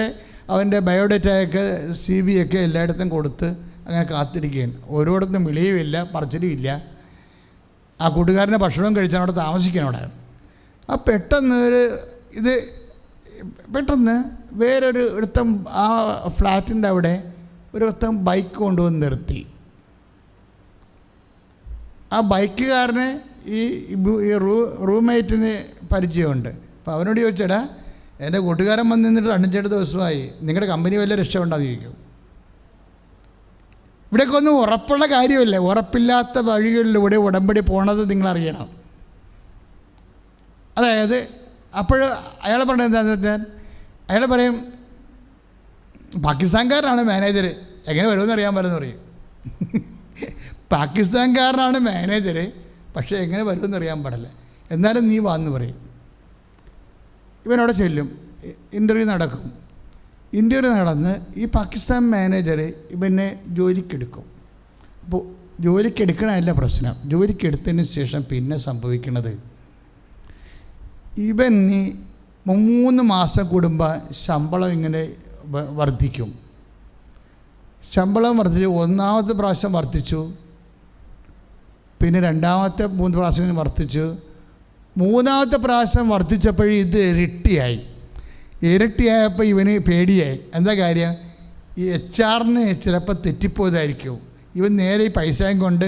അവൻ്റെ ബയോഡേറ്റയൊക്കെ CV ഒക്കെ എല്ലായിടത്തും കൊടുത്ത് അങ്ങനെ കാത്തിരിക്കുകയാണ്. ഓരോടത്തും വിളിയുമില്ല, പറച്ചിലുമില്ല. ആ കൂട്ടുകാരൻ്റെ ഭക്ഷണം കഴിച്ചാൽ അവിടെ താമസിക്കണം. അവിടെ പെട്ടെന്ന് വേറൊരു ഒരുത്തം ആ ഫ്ലാറ്റിൻ്റെ അവിടെ ഒരുത്തം ബൈക്ക് കൊണ്ടുവന്ന് നിർത്തി. ആ ബൈക്കുകാരന് ഈ റൂംമേറ്റിന് പരിചയമുണ്ട്. അപ്പോൾ അവനോട് ചോദിച്ചേടാ, എൻ്റെ കൂട്ടുകാരൻ വന്ന് നിന്നിട്ട് 5-6 ദിവസമായി, നിങ്ങളുടെ കമ്പനി വല്ല രക്ഷയുണ്ടാകുന്ന ചോദിക്കും. ഇവിടെയൊക്കെ ഒന്നും ഉറപ്പുള്ള കാര്യമല്ല. ഉറപ്പില്ലാത്ത വഴികളിലൂടെ ഉടമ്പടി പോണത് നിങ്ങളറിയണം. അതായത് അപ്പോൾ അയാൾ പറഞ്ഞത് എന്താണെന്ന് വെച്ചാൽ, അയാൾ പറയും പാകിസ്ഥാൻകാരനാണ് മാനേജർ, എങ്ങനെ വരുമെന്ന് അറിയാൻ പറ്റുമെന്ന് പറയും. പാകിസ്ഥാൻകാരനാണ് മാനേജർ, പക്ഷേ എങ്ങനെ വരുമെന്ന് അറിയാൻ പാടില്ല, എന്നാലും നീ വാന്ന് പറയും. ഇവനവിടെ ചെല്ലും, ഇൻ്റർവ്യൂ നടക്കും. ഇൻ്റർവ്യൂ നടന്ന് ഈ പാകിസ്ഥാൻ മാനേജർ ഇവനെ ജോലിക്കെടുക്കും. അപ്പോൾ ജോലിക്കെടുക്കണമല്ല പ്രശ്നം, ജോലിക്കെടുത്തതിന് ശേഷം പിന്നെ സംഭവിക്കുന്നത്, ഇവൻ 3 മാസം കൂടുമ്പോൾ ശമ്പളം ഇങ്ങനെ വർദ്ധിക്കും. ശമ്പളം വർദ്ധിച്ചു, 1ാമത്തെ പ്രാവശ്യം വർദ്ധിച്ചു, പിന്നെ 2ാമത്തെ 3 പ്രാവശ്യം വർദ്ധിച്ചു. 3ാമത്തെ പ്രാവശ്യം വർദ്ധിച്ചപ്പോൾ ഇത് ഇരട്ടിയായപ്പോൾ ഇവന് പേടിയായി. എന്താ കാര്യം? ഈ HR-ന് ചിലപ്പോൾ തെറ്റിപ്പോയതായിരിക്കും. ഇവൻ നേരെ ഈ പൈസയും കൊണ്ട്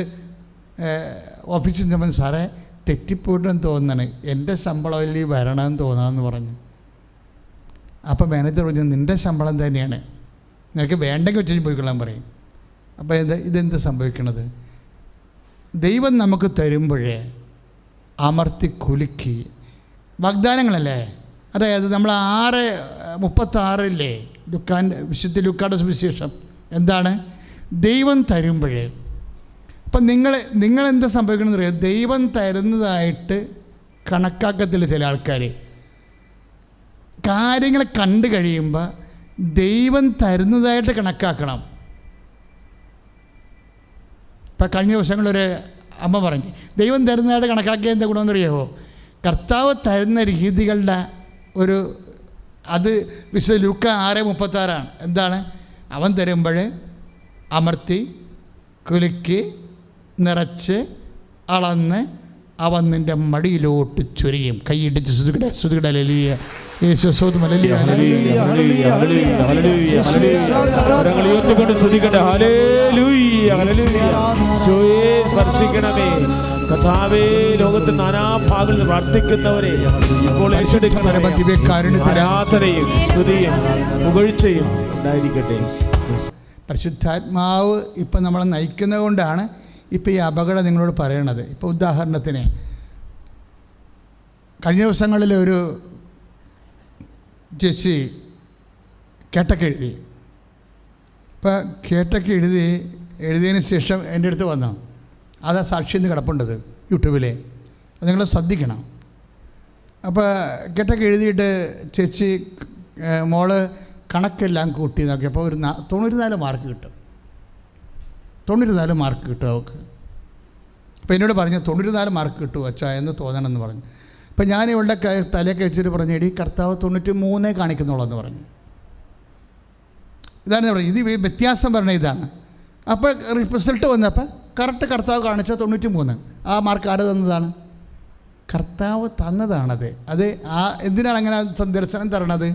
ഓഫീസിൽ ചെന്നപ്പോൾ, സാറേ തെറ്റിപ്പോയിട്ടെന്ന് തോന്നണേ, എൻ്റെ ശമ്പളമല്ലേ വരണമെന്ന് തോന്നാമെന്ന് പറഞ്ഞു. അപ്പോൾ മാനേജർ പറഞ്ഞു, നിൻ്റെ ശമ്പളം തന്നെയാണ്, നിനക്ക് വേണ്ടെങ്കിൽ വെച്ച് പോയിക്കൊള്ളാൻ പറയും. അപ്പോൾ ഇതെന്ത് സംഭവിക്കണത്? ദൈവം നമുക്ക് തരുമ്പോഴേ അമർത്തി കുലുക്കി വാഗ്ദാനങ്ങളല്ലേ. അതായത് നമ്മൾ 6:36 വിശുദ്ധ ലൂക്കായുടെ സുവിശേഷം എന്താണ്? ദൈവം തരുമ്പോഴേ. അപ്പം നിങ്ങളെന്താ സംഭവിക്കണമെന്ന് അറിയാം? ദൈവം തരുന്നതായിട്ട് കണക്കാക്കത്തില്ല ചില ആൾക്കാർ. കാര്യങ്ങൾ കണ്ടു കഴിയുമ്പോൾ ദൈവം തരുന്നതായിട്ട് കണക്കാക്കണം. ഇപ്പം കഴിഞ്ഞ ദിവസങ്ങളൊരു അമ്മ പറഞ്ഞു, ദൈവം തരുന്നതായിട്ട് കണക്കാക്കിയ എന്താ ഗുണമെന്നറിയാമോ? കർത്താവ് തരുന്ന രീതികളുടെ അത് വിശുദ്ധ ലൂക്ക 6:36 എന്താണ്? അവൻ തരുമ്പോൾ അമർത്തി കുലുക്കി നിറച്ച് അളന്ന് അവൻ നിൻ്റെ മടിയിലോട്ട് ചൊരിയും. കൈയിടിച്ച് ശ്രുതികട ലലിയ സ്പർശിക്കണമേ കർത്താവേ. ലോകത്തിൽ നാനാഭാഗങ്ങളിൽ നിന്ന് പ്രാർത്ഥിക്കുന്നവരെ ഇപ്പോൾ ആരാധനയും സ്തുതിയും പുകഴ്ചയും ഉണ്ടായിരിക്കട്ടെ. പരിശുദ്ധാത്മാവ് ഇപ്പം നമ്മളെ നയിക്കുന്നത് കൊണ്ടാണ് ഇപ്പോൾ ഈ അപകടം നിങ്ങളോട് പറയണത്. ഇപ്പോൾ ഉദാഹരണത്തിന് കഴിഞ്ഞ ദിവസങ്ങളിൽ ഒരു ചേച്ചി കേട്ടൊക്കെ എഴുതി. ഇപ്പോൾ കേട്ടൊക്കെ എഴുതിയതിന് ശേഷം എൻ്റെ അടുത്ത് വന്നു. അതാ സാക്ഷി എന്ന് കിടപ്പുണ്ടത് യൂട്യൂബിൽ, അത് നിങ്ങൾ ശ്രദ്ധിക്കണം. അപ്പോൾ കേട്ടൊക്കെ എഴുതിയിട്ട് ചേച്ചി മോള് കണക്കെല്ലാം കൂട്ടി നോക്കിയപ്പോൾ ഒരു 94 മാർക്ക് കിട്ടും. 94 മാർക്ക് കിട്ടും അവൾക്ക്. അപ്പോൾ എന്നോട് പറഞ്ഞു 94 മാർക്ക് കിട്ടുമോ അച്ഛാ എന്ന് തോന്നണമെന്ന് പറഞ്ഞു. അപ്പം ഞാൻ ഇവളുടെ തലയൊക്കെ വെച്ചിട്ട് പറഞ്ഞു, എടി കർത്താവ് 93 കാണിക്കുന്നുള്ളൂ എന്ന് പറഞ്ഞു. ഇതാണ് പറയുന്നത്. ഇത് വ്യത്യാസം പറഞ്ഞ ഇതാണ്. അപ്പോൾ റിസൾട്ട് വന്നപ്പോൾ കറക്റ്റ് കർത്താവ് കാണിച്ച 93. ആ മാർക്ക് ആര് തന്നതാണ്? കർത്താവ് തന്നതാണത്. അത് എന്തിനാണ് അങ്ങനെ ദർശനം തരണത്?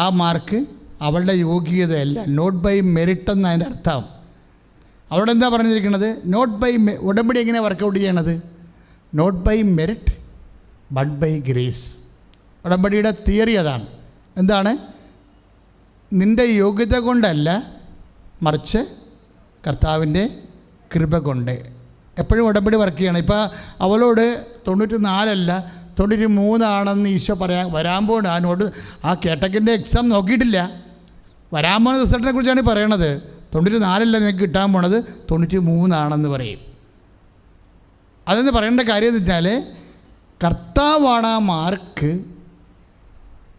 ആ മാർക്ക് അവളുടെ യോഗ്യതയല്ല, നോട്ട് ബൈ മെറിറ്റ് എന്ന് അതിൻ്റെ അർത്ഥം. അവിടെ എന്താ പറഞ്ഞിരിക്കുന്നത്? നോട്ട് ബൈ ഉടമ്പടി എങ്ങനെയാണ് വർക്കൗട്ട് ചെയ്യണത്? Not by merit but by grace. ഉടമ്പടിയുടെ തിയറി അതാണ്. എന്താണ്? നിൻ്റെ യോഗ്യത കൊണ്ടല്ല, മറിച്ച് കർത്താവിൻ്റെ കൃപ കൊണ്ട്. എപ്പോഴും ഉടമ്പടി വർക്ക് ചെയ്യണം. ഇപ്പോൾ അവളോട് 94 93 ഈശോ വരാൻ പോകണം. ആ കേട്ടക്കിൻ്റെ എക്സാം നോക്കിയിട്ടില്ല, വരാൻ പോകുന്ന റിസൾട്ടിനെ കുറിച്ചാണ് പറയണത്. 94 നിനക്ക് കിട്ടാൻ പോണത് 93 പറയും. അതെന്ന് പറയേണ്ട കാര്യം എന്ന് വെച്ചാൽ കർത്താവാണ് ആ മാർക്ക്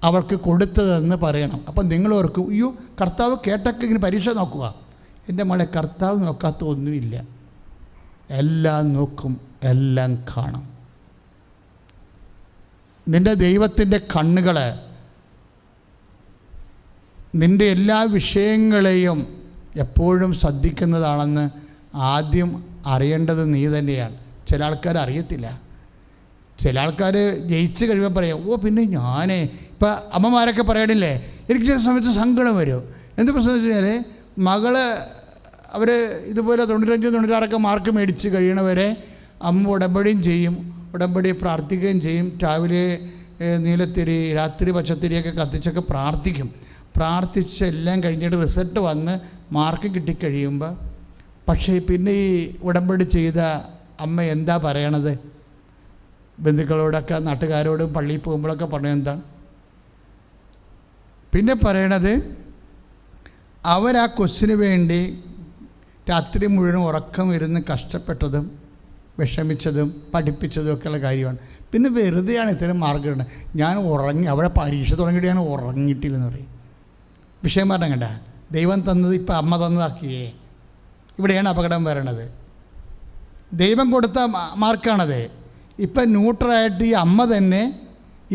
അവൾക്ക് കൊടുത്തതെന്ന് പറയണം. അപ്പം നിങ്ങൾ ഓർക്കും, അയ്യോ കർത്താവ് കേട്ടൊക്കെ ഇങ്ങനെ പരീക്ഷ നോക്കുക. എൻ്റെ മോളെ, കർത്താവ് നോക്കാത്ത ഒന്നുമില്ല. എല്ലാം നോക്കും, എല്ലാം കാണും. നിൻ്റെ ദൈവത്തിൻ്റെ കണ്ണുകൾ നിൻ്റെ എല്ലാ വിഷയങ്ങളെയും എപ്പോഴും ശ്രദ്ധിക്കുന്നതാണെന്ന് ആദ്യം അറിയേണ്ടത് നീ തന്നെയാണ്. ചില ആൾക്കാർ അറിയത്തില്ല. ചില ആൾക്കാർ ജയിച്ച് കഴിയുമ്പോൾ പറയാം, ഓ പിന്നെ ഞാൻ ഇപ്പം അമ്മമാരൊക്കെ പറയണില്ലേ, എനിക്ക് ചില സമയത്ത് സങ്കടം വരും. എന്ത് പ്രശ്നം വെച്ച് കഴിഞ്ഞാൽ മകള് അവർ ഇതുപോലെ 95 96 മാർക്ക് മേടിച്ച് കഴിയണവരെ അമ്മ ഉടമ്പടിയും ചെയ്യും, ഉടമ്പടി പ്രാർത്ഥിക്കുകയും ചെയ്യും. രാവിലെ നീലത്തിരി, രാത്രി പച്ചത്തിരിയൊക്കെ കത്തിച്ചൊക്കെ പ്രാർത്ഥിക്കും. പ്രാർത്ഥിച്ച് എല്ലാം കഴിഞ്ഞിട്ട് റിസൾട്ട് വന്ന് മാർക്ക് കിട്ടിക്കഴിയുമ്പോൾ പക്ഷേ പിന്നെ ഈ ഉടമ്പടി ചെയ്ത അമ്മ എന്താ പറയണത്? ബന്ധുക്കളോടൊക്കെ നാട്ടുകാരോടും പള്ളിയിൽ പോകുമ്പോഴൊക്കെ പറയുന്നത് എന്താണ്? പിന്നെ പറയണത് അവരാ ക്വസ്റ്റിന് വേണ്ടി രാത്രി മുഴുവൻ ഉറക്കം ഇരുന്ന് കഷ്ടപ്പെട്ടതും വിഷമിച്ചതും പഠിപ്പിച്ചതും ഒക്കെയുള്ള കാര്യമാണ്. പിന്നെ വെറുതെയാണ് ഇത്തരം മാർഗ്ഗമുണ്ട്. ഞാൻ ഉറങ്ങി, അവിടെ പരീക്ഷ തുടങ്ങിയിട്ട് ഞാൻ ഉറങ്ങിയിട്ടില്ലെന്ന് പറയും. വിഷയം പറഞ്ഞ കണ്ട, ദൈവം തന്നത് ഇപ്പം അമ്മ തന്നതാക്കിയേ. ഇവിടെയാണ് അപകടം വരണത്. ദൈവം കൊടുത്ത മാർക്കാണത്. ഇപ്പം ന്യൂട്രലായിട്ട് ഈ അമ്മ തന്നെ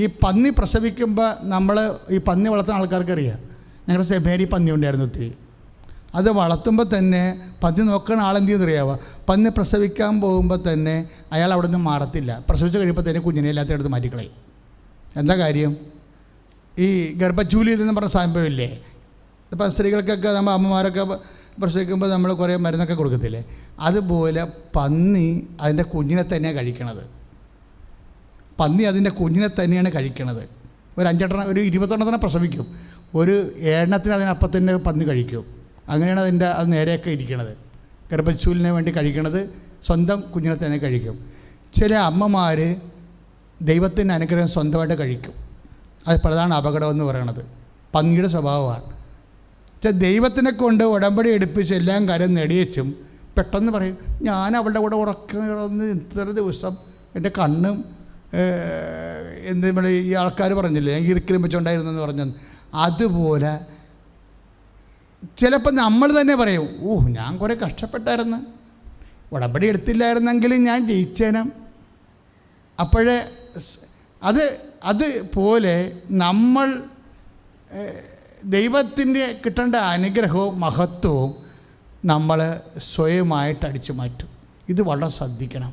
ഈ പന്നി പ്രസവിക്കുമ്പോൾ നമ്മൾ ഈ പന്നി വളർത്തുന്ന ആൾക്കാർക്കറിയാം. ഞങ്ങളുടെ സെമേരി പന്നി ഉണ്ടായിരുന്നു ഒത്തിരി. അത് വളർത്തുമ്പോൾ തന്നെ പന്നി നോക്കുന്ന ആളെന്ത് ചെയ്യുന്നറിയാവുക? പന്നി പ്രസവിക്കാൻ പോകുമ്പോൾ തന്നെ അയാൾ അവിടെ നിന്ന് മാറത്തില്ല. പ്രസവിച്ച് കഴിയുമ്പോൾ തന്നെ കുഞ്ഞിനെ എല്ലാത്ത എടുത്ത് മാറ്റിക്കളയും. എന്താ കാര്യം? ഈ ഗർഭചൂലി എന്ന് പറഞ്ഞ സംഭവമില്ലേ? ഇപ്പോൾ സ്ത്രീകൾക്കൊക്കെ നമ്മൾ അമ്മമാരൊക്കെ പ്രസവിക്കുമ്പോൾ നമ്മൾ കുറേ മരുന്നൊക്കെ കൊടുക്കത്തില്ലേ? അതുപോലെ പന്നി അതിൻ്റെ കുഞ്ഞിനെ തന്നെയാണ് കഴിക്കണത്. പന്നി അതിൻ്റെ കുഞ്ഞിനെ തന്നെയാണ് കഴിക്കണത്. ഒരു 5 ഒരു 20 പ്രസവിക്കും. ഒരു 7 അതിനപ്പം തന്നെ പന്നി കഴിക്കും. അങ്ങനെയാണ് അത് നേരെയൊക്കെ ഇരിക്കണത്. ഗർഭചൂലിന് വേണ്ടി കഴിക്കണത് സ്വന്തം കുഞ്ഞിനെ തന്നെ കഴിക്കും. ചില അമ്മമാർ ദൈവത്തിൻ്റെ അനുഗ്രഹം സ്വന്തമായിട്ട് കഴിക്കും. അത് പ്രധാന അപകടമെന്ന് പറയണത് പന്നിയുടെ സ്വഭാവമാണ്. ദൈവത്തിനെ കൊണ്ട് ഉടമ്പടി എടുപ്പിച്ച് എല്ലാം കാര്യം നേടിയച്ചും പെട്ടെന്ന് പറയും, ഞാൻ അവളുടെ കൂടെ ഉറക്കം ഇത്ര ദിവസം എൻ്റെ കണ്ണും എന്തെങ്കിലും ഈ ആൾക്കാർ പറഞ്ഞില്ലേ ഞാൻ ഇരിക്കലും വെച്ചുകൊണ്ടായിരുന്നെന്ന് പറഞ്ഞു. അതുപോലെ ചിലപ്പോൾ നമ്മൾ തന്നെ പറയും, ഓ ഞാൻ കുറേ കഷ്ടപ്പെട്ടായിരുന്നു, ഉടമ്പടി എടുത്തില്ലായിരുന്നെങ്കിലും ഞാൻ ജയിച്ചേനം. അപ്പോഴേ അതുപോലെ നമ്മൾ ദൈവത്തിൻ്റെ കിട്ടേണ്ട അനുഗ്രഹവും മഹത്വവും നമ്മൾ സ്വയമായിട്ട് അടിച്ചു മാറ്റും. ഇത് വളരെ ശ്രദ്ധിക്കണം.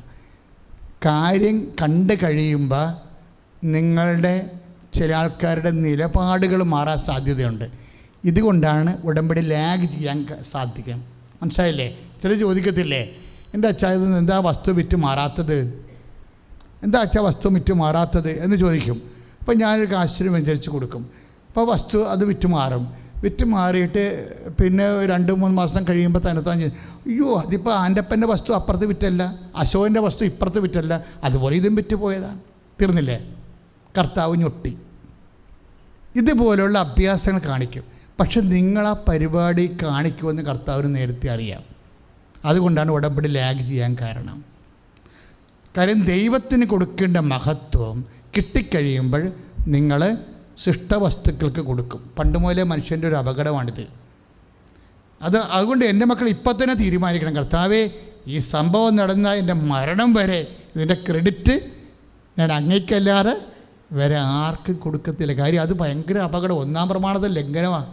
കാര്യം കണ്ടു കഴിയുമ്പോൾ നിങ്ങളുടെ ചില ആൾക്കാരുടെ നിലപാടുകൾ മാറാൻ സാധ്യതയുണ്ട്. ഇതുകൊണ്ടാണ് ഉടമ്പടി ലാഗ് ചെയ്യാൻ സാധിക്കണം. മനസ്സിലായില്ലേ? ചില ചോദിക്കത്തില്ലേ, എൻ്റെ അച്ഛാ ഇത് എന്താ വസ്തു വിറ്റ് മാറാത്തത്, എന്താ അച്ഛാ വസ്തു വിറ്റ് മാറാത്തത് എന്ന് ചോദിക്കും. അപ്പോൾ ഞാനൊരു കാശിന് അനുസരിച്ച് കൊടുക്കും. അപ്പോൾ വസ്തു അത് വിറ്റ് മാറും. വിറ്റ് മാറിയിട്ട് പിന്നെ 2-3 മാസം കഴിയുമ്പോൾ തന്നെ അയ്യോ അതിപ്പോൾ ആൻ്റപ്പൻ്റെ വസ്തു അപ്പുറത്ത് വിറ്റല്ല, അശോകൻ്റെ വസ്തു ഇപ്പുറത്ത് വിറ്റല്ല, അതുപോലെ ഇതും വിറ്റ് പോയതാണ്. തീർന്നില്ലേ? കർത്താവ് ഞൊട്ടി. ഇതുപോലെയുള്ള അഭ്യാസങ്ങൾ കാണിക്കും. പക്ഷെ നിങ്ങളാ പരിപാടി കാണിക്കുമെന്ന് കർത്താവിന് നേരത്തെ അറിയാം. അതുകൊണ്ടാണ് ഉടമ്പടി ലാഗ് ചെയ്യാൻ കാരണം. കാര്യം ദൈവത്തിന് കൊടുക്കേണ്ട മഹത്വം കിട്ടിക്കഴിയുമ്പോൾ നിങ്ങൾ സൃഷ്ടവസ്തുക്കൾക്ക് കൊടുക്കും. പണ്ട് മുതലേ മനുഷ്യൻ്റെ ഒരു അപകടമാണിത്. അതുകൊണ്ട് എൻ്റെ മക്കൾ ഇപ്പം തന്നെ തീരുമാനിക്കണം, കർത്താവേ ഈ സംഭവം നടന്ന എൻ്റെ മരണം വരെ ഇതിൻ്റെ ക്രെഡിറ്റ് ഞാൻ അങ്ങേക്കല്ലാതെ വേറെ ആർക്കും കൊടുക്കത്തില്ല. കാര്യം അത് ഭയങ്കര അപകടം, 1-ാം പ്രമാണത്തിൽ ലംഘനമാണ്.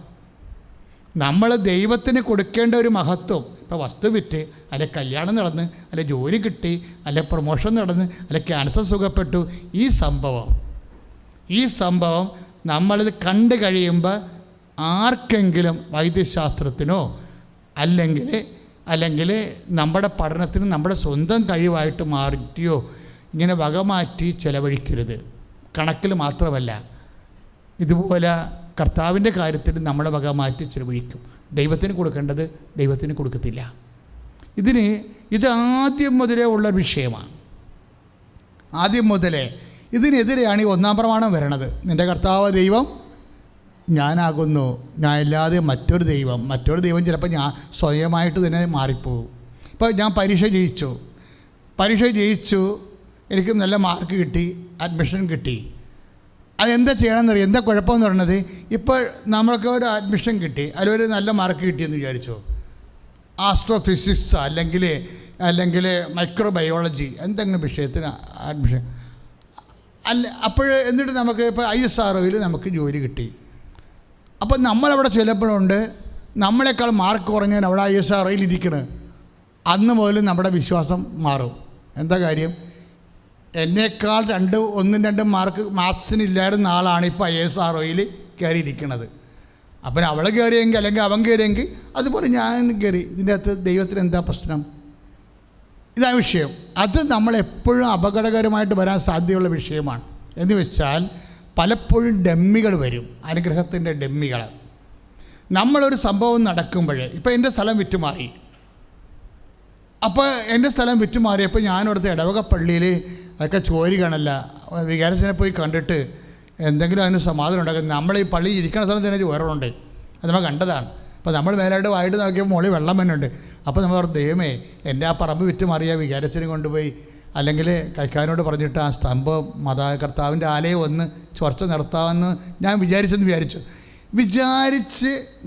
നമ്മൾ ദൈവത്തിന് കൊടുക്കേണ്ട ഒരു മഹത്വം, ഇപ്പോൾ വസ്തു വിറ്റ്, അല്ലെ കല്യാണം നടന്ന്, അല്ലെ ജോലി കിട്ടി, അല്ലെ പ്രൊമോഷൻ നടന്ന്, അല്ലെ ക്യാൻസർ സുഖപ്പെട്ടു, ഈ സംഭവം നമ്മളിത് കണ്ടു കഴിയുമ്പോൾ ആർക്കെങ്കിലും വൈദ്യശാസ്ത്രത്തിനോ അല്ലെങ്കിൽ നമ്മുടെ പഠനത്തിന് നമ്മുടെ സ്വന്തം കഴിവായിട്ട് മാറ്റിയോ ഇങ്ങനെ വകമാറ്റി ചിലവഴിക്കരുത്. കണക്കിൽ മാത്രമല്ല, ഇതുപോലെ കർത്താവിൻ്റെ കാര്യത്തിൽ നമ്മളെ വകമാറ്റി ചിലവഴിക്കും. ദൈവത്തിന് കൊടുക്കേണ്ടത് ദൈവത്തിന് കൊടുക്കത്തില്ല. ഇത് ആദ്യം മുതലേ ഉള്ള വിഷയമാണ്. ആദ്യം മുതലേ ഇതിനെതിരെയാണ് ഈ 1-ാം പ്രമാണം വരണത്. നിൻ്റെ കർത്താവ് ദൈവം ഞാനാകുന്നു, ഞാൻ ഇല്ലാതെ മറ്റൊരു ദൈവം ചിലപ്പോൾ ഞാൻ സ്വയമായിട്ട് തന്നെ മാറിപ്പോകും. ഇപ്പോൾ ഞാൻ പരീക്ഷ ജയിച്ചു, എനിക്ക് നല്ല മാർക്ക് കിട്ടി, അഡ്മിഷൻ കിട്ടി. അതെന്താ ചെയ്യണമെന്നറിയാം. എന്താ കുഴപ്പമെന്ന് പറയുന്നത്, ഇപ്പോൾ നമ്മൾക്ക് ഒരു അഡ്മിഷൻ കിട്ടി, അതിലൊരു നല്ല മാർക്ക് കിട്ടിയെന്ന് വിചാരിച്ചോ, ആസ്ട്രോഫിസിക്സ് അല്ലെങ്കിൽ മൈക്രോബയോളജി എന്തെങ്കിലും വിഷയത്തിന് അഡ്മിഷൻ അപ്പോൾ എന്നിട്ട് നമുക്ക് ഇപ്പോൾ ISROയിൽ നമുക്ക് ജോലി കിട്ടി. അപ്പോൾ നമ്മളവിടെ ചിലപ്പോഴുണ്ട് നമ്മളെക്കാൾ മാർക്ക് കുറഞ്ഞാൽ അവിടെ ISROയിൽ ഇരിക്കണത്. അന്ന് മുതൽ നമ്മുടെ വിശ്വാസം മാറും. എന്താ കാര്യം, എന്നേക്കാൾ 1-2 മാർക്ക് മാത്സിന് ഇല്ലായിരുന്ന ആളാണ് ഇപ്പോൾ ISROയിൽ കയറിയിരിക്കുന്നത്. അപ്പം അവൾ കയറിയെങ്കിൽ അല്ലെങ്കിൽ അവൻ കയറിയെങ്കിൽ അതുപോലെ ഞാൻ കയറി. ഇതിൻ്റെ അകത്ത് ദൈവത്തിന് എന്താ പ്രശ്നം? ഇതാ വിഷയം. അത് നമ്മളെപ്പോഴും അപകടകരമായിട്ട് വരാൻ സാധ്യതയുള്ള വിഷയമാണ്. എന്ന് വെച്ചാൽ പലപ്പോഴും ഡമ്മികൾ വരും, അനുഗ്രഹത്തിൻ്റെ ഡമ്മികൾ. നമ്മളൊരു സംഭവം നടക്കുമ്പോൾ, ഇപ്പോൾ എൻ്റെ സ്ഥലം വിറ്റുമാറി, അപ്പോൾ എൻ്റെ സ്ഥലം വിറ്റുമാറിയപ്പോൾ ഞാനിവിടുത്തെ ഇടവക പള്ളിയിൽ അതൊക്കെ ചോരി കാണല്ല, വികാരത്തിനെ പോയി കണ്ടിട്ട് എന്തെങ്കിലും അതിന് സമാധാനം ഉണ്ടാക്കും. നമ്മൾ ഈ പള്ളി ഇരിക്കുന്ന സ്ഥലത്ത് തന്നെ ചോറുണ്ട്, അത് നമ്മൾ കണ്ടതാണ്. അപ്പോൾ നമ്മൾ മേലായിട്ട് വായിട്ട് നോക്കിയപ്പോൾ മുകളിൽ വെള്ളം വന്നുണ്ട്. അപ്പോൾ നമ്മൾ പറഞ്ഞു, ദൈവമേ എൻ്റെ ആ പറമ്പ് വിറ്റുമാറിയ വികാരത്തിന് കൊണ്ടുപോയി അല്ലെങ്കിൽ കൈക്കാരനോട് പറഞ്ഞിട്ട് ആ സ്തംഭം കർത്താവിൻ്റെ ആലയം ഒന്ന് ചർച്ച നടത്താമെന്ന് ഞാൻ വിചാരിച്ച്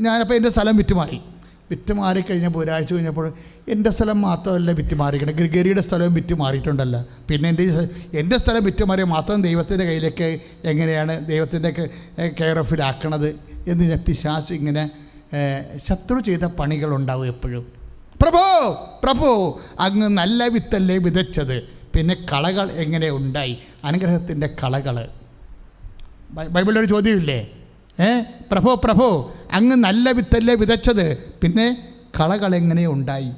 ഞാനപ്പോൾ എൻ്റെ സ്ഥലം വിറ്റുമാറിക്കഴിഞ്ഞപ്പോൾ ഒരാഴ്ച കഴിഞ്ഞപ്പോൾ എൻ്റെ സ്ഥലം മാത്രമല്ല വിറ്റുമാറിക്കണം, ഗ്രിഗറിയുടെ സ്ഥലവും വിറ്റുമാറിയിട്ടുണ്ടല്ലോ. പിന്നെ എൻ്റെ സ്ഥലം വിറ്റുമാറിയ മാത്രം ദൈവത്തിൻ്റെ കയ്യിലേക്ക് എങ്ങനെയാണ് ദൈവത്തിൻ്റെ കെയർ ഓഫിലാക്കണത് എന്ന് പിശാച് ഇങ്ങനെ ശത്രു ചെയ്ത പണികളുണ്ടാവും എപ്പോഴും. പ്രഭു അങ്ങ് നല്ല വിത്തല്ലേ വിതച്ചത്, പിന്നെ കളകൾ എങ്ങനെ ഉണ്ടായി? അനുഗ്രഹത്തിൻ്റെ കളകൾ. ബൈബിളിലൊരു ചോദ്യമില്ലേ, പ്രഭു അങ്ങ് നല്ല വിത്തല്ലേ വിതച്ചത്, പിന്നെ കളകൾ എങ്ങനെ ഉണ്ടായി?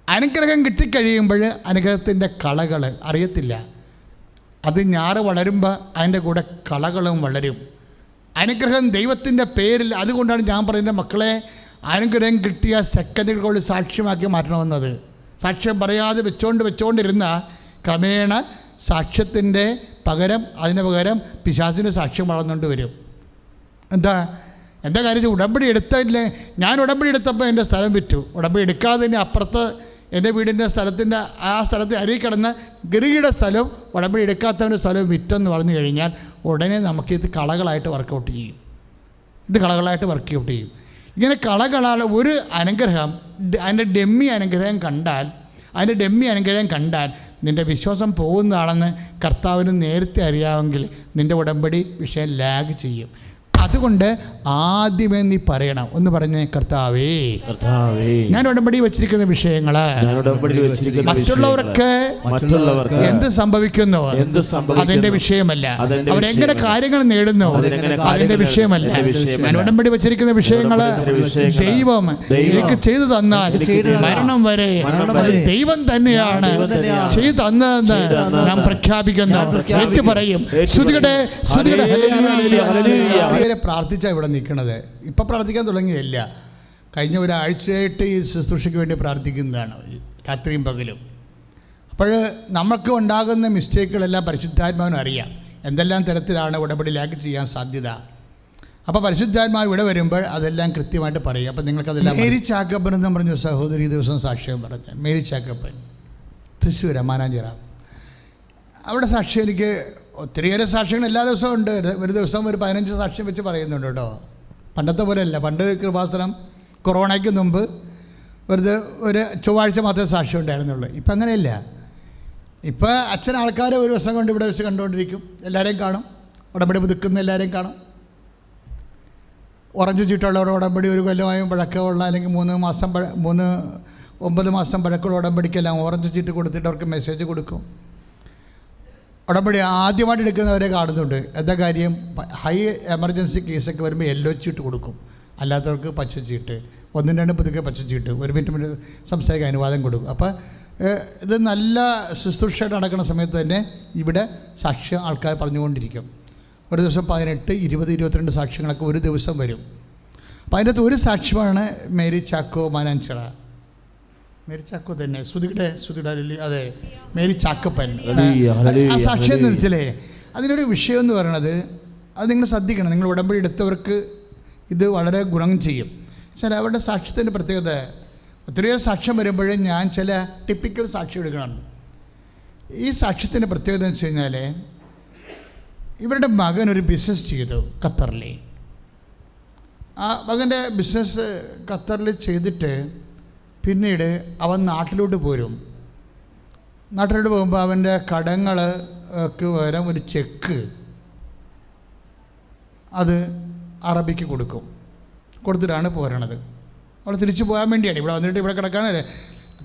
അനുഗ്രഹം കിട്ടിക്കഴിയുമ്പോൾ അനുഗ്രഹത്തിൻ്റെ കളകൾ അറിയത്തില്ല. അത് ഞാറ് വളരുമ്പോൾ അതിൻ്റെ കൂടെ കളകളും വളരും. അനുഗ്രഹം ദൈവത്തിൻ്റെ പേരിൽ. അതുകൊണ്ടാണ് ഞാൻ പറയുന്നത്, മക്കളെ, അനുഗ്രഹം കിട്ടിയ സെക്കൻഡുകൾ സാക്ഷ്യമാക്കി മാറ്റണമെന്നത്. സാക്ഷ്യം പറയാതെ വെച്ചുകൊണ്ടിരുന്ന ക്രമേണ സാക്ഷ്യത്തിൻ്റെ അതിന് പകരം പിശാചിൻ്റെ സാക്ഷ്യം വളർന്നുകൊണ്ട് വരും. എന്താ കാര്യം? ഉടമ്പടി എടുത്തില്ലേ? ഞാൻ ഉടമ്പടി എടുത്തപ്പോൾ എൻ്റെ സ്ഥലം വിറ്റു. ഉടമ്പടി എടുക്കാതെ തന്നെ അപ്പുറത്ത് എൻ്റെ വീടിൻ്റെ ആ സ്ഥലത്ത് അരികിൽ കിടന്ന ഗിരിയുടെ സ്ഥലം ഉടമ്പടി എടുക്കാത്തവൻ്റെ സ്ഥലം വിറ്റെന്ന് പറഞ്ഞു കഴിഞ്ഞാൽ ഉടനെ നമുക്കിത് കളകളായിട്ട് വർക്കൗട്ട് ചെയ്യും. ഇങ്ങനെ കളകളാൽ ഒരു അനുഗ്രഹം, അതിൻ്റെ ഡെമ്മി അനുഗ്രഹം കണ്ടാൽ നിൻ്റെ വിശ്വാസം പോകുന്നതാണെന്ന് കർത്താവിന് നേരത്തെ അറിയാമെങ്കിൽ നിൻ്റെ ഉടമ്പടി വിഷയം ലാഗ് ചെയ്യും. അതുകൊണ്ട് ആദ്യമേ നീ പറയണം, ഒന്ന് പറഞ്ഞേ, കർത്താവേ ഞാൻ ഉടമ്പടി വെച്ചിരിക്കുന്ന വിഷയങ്ങൾ മറ്റുള്ളവർക്ക് എന്ത് സംഭവിക്കുന്നു അതിന്റെ വിഷയമല്ല, അവരെങ്ങനെ കാര്യങ്ങൾ നേടുന്നു അതിന്റെ വിഷയമല്ല. ഞാൻ ഉടമ്പടി വെച്ചിരിക്കുന്ന വിഷയങ്ങൾ ദൈവം എനിക്ക് ചെയ്തു തന്നാൽ മരണം വരെ അത് ദൈവം തന്നെയാണ് ചെയ്തു തന്നതെന്ന് ഞാൻ പ്രഖ്യാപിക്കുന്നു. ഏറ്റു പറയും. പ്രാർത്ഥിച്ചാണ് ഇവിടെ നിൽക്കുന്നത്. ഇപ്പം പ്രാർത്ഥിക്കാൻ തുടങ്ങിയല്ല, കഴിഞ്ഞ ഒരാഴ്ചയായിട്ട് ഈ ശുശ്രൂഷയ്ക്ക് വേണ്ടി പ്രാർത്ഥിക്കുന്നതാണ് രാത്രിയും പകലും. അപ്പോൾ നമുക്ക് ഉണ്ടാകുന്ന മിസ്റ്റേക്കുകളെല്ലാം പരിശുദ്ധാത്മാവിന് അറിയാം, എന്തെല്ലാം തരത്തിലാണ് ഉടമ്പടി ലാഗ് ചെയ്യാൻ സാധ്യത. അപ്പോൾ പരിശുദ്ധാത്മാവ് ഇവിടെ വരുമ്പോൾ അതെല്ലാം കൃത്യമായിട്ട് പറയും. അപ്പോൾ നിങ്ങൾക്കതെല്ലാം. മേരി ചാക്കപ്പൻ എന്ന് പറഞ്ഞ സഹോദരി ദിവസം സാക്ഷ്യം പറഞ്ഞു. മേരി ചാക്കപ്പൻ, തൃശ്ശൂർ മാനാഞ്ചിറ. അവിടെ സാക്ഷ്യം എനിക്ക് ഒത്തിരിയേറെ സാക്ഷ്യങ്ങൾ എല്ലാ ദിവസവും ഉണ്ട്. ഒരു ദിവസം ഒരു 15 സാക്ഷ്യം വെച്ച് പറയുന്നുണ്ട് കേട്ടോ. പണ്ടത്തെ പോലെയല്ല. പണ്ട് കൃപാസനം കൊറോണയ്ക്ക് മുമ്പ് വെറുതെ ഒരു ചൊവ്വാഴ്ച മാത്രമേ സാക്ഷ്യം ഉണ്ടായിരുന്നുള്ളൂ. ഇപ്പം അങ്ങനെയല്ല. ഇപ്പം അച്ഛൻ ആൾക്കാരെ ഒരു ദിവസം കൊണ്ട് ഇവിടെ വെച്ച് കണ്ടുകൊണ്ടിരിക്കും, എല്ലാവരെയും കാണും, ഉടമ്പടി പുതുക്കുന്ന എല്ലാവരെയും കാണും. ഓറഞ്ച് ചീട്ടുള്ള ഉടമ്പടി 1 കൊല്ലമായും പഴക്കമുള്ള അല്ലെങ്കിൽ 9 മാസം പഴക്കമുള്ള ഉടമ്പടിക്കെല്ലാം ഓറഞ്ച് ചീട്ട് കൊടുത്തിട്ട് അവർക്ക് മെസ്സേജ് കൊടുക്കും. ഉടമ്പടി ആദ്യമായിട്ട് എടുക്കുന്നവരെ കാണുന്നുണ്ട്. എന്താ കാര്യം? ഹൈ എമർജൻസി കേസൊക്കെ വരുമ്പോൾ യെല്ലോ ചീട്ട് കൊടുക്കും, അല്ലാത്തവർക്ക് പച്ചച്ചീട്ട്, 1-2 പുതുക്കെ പച്ചച്ചീട്ട്, 1 മിനിറ്റ് സംസാരിക്കാൻ അനുവാദം കൊടുക്കും. അപ്പോൾ ഇത് നല്ല ശുശ്രൂഷയായിട്ട് നടക്കുന്ന സമയത്ത് തന്നെ ഇവിടെ സാക്ഷ്യം ആൾക്കാർ പറഞ്ഞുകൊണ്ടിരിക്കും. ഒരു ദിവസം 18, 20, 22 സാക്ഷ്യങ്ങളൊക്കെ ഒരു ദിവസം വരും. അപ്പോൾ അതിൻ്റെ അകത്ത് ഒരു സാക്ഷ്യമാണ് മേരി ചാക്കോ മാനാഞ്ചിറ. മേരി ചാക്കോ തന്നെ സുധിയുടെ അതെ, മേരി ചാക്കപ്പൻ. ആ സാക്ഷ്യം നിർത്തില്ലേ, അതിനൊരു വിഷയം എന്ന് പറയണത്, അത് നിങ്ങൾ ശ്രദ്ധിക്കണം. നിങ്ങൾ ഉടമ്പടി എടുത്തവർക്ക് ഇത് വളരെ ഗുണം ചെയ്യും. ചില അവരുടെ സാക്ഷ്യത്തിൻ്റെ പ്രത്യേകത, ഒത്തിരിയോ സാക്ഷ്യം വരുമ്പോഴും ഞാൻ ചില ടിപ്പിക്കൽ സാക്ഷ്യം എടുക്കണം. ഈ സാക്ഷ്യത്തിൻ്റെ പ്രത്യേകത എന്ന് വെച്ച് കഴിഞ്ഞാൽ, ഇവരുടെ മകൻ ഒരു ബിസിനസ് ചെയ്തു ഖത്തറിൽ. ആ മകൻ്റെ ബിസിനസ് ഖത്തറിൽ ചെയ്തിട്ട് പിന്നീട് അവൻ നാട്ടിലോട്ട് പോരും. നാട്ടിലോട്ട് പോകുമ്പോൾ അവൻ്റെ കടങ്ങൾക്ക് പകരം ഒരു ചെക്ക് അത് അറബിക്ക് കൊടുത്തിട്ടാണ് പോരണത്. അവിടെ തിരിച്ചു പോകാൻ വേണ്ടിയാണ്, ഇവിടെ വന്നിട്ട് ഇവിടെ കിടക്കാനല്ലേ,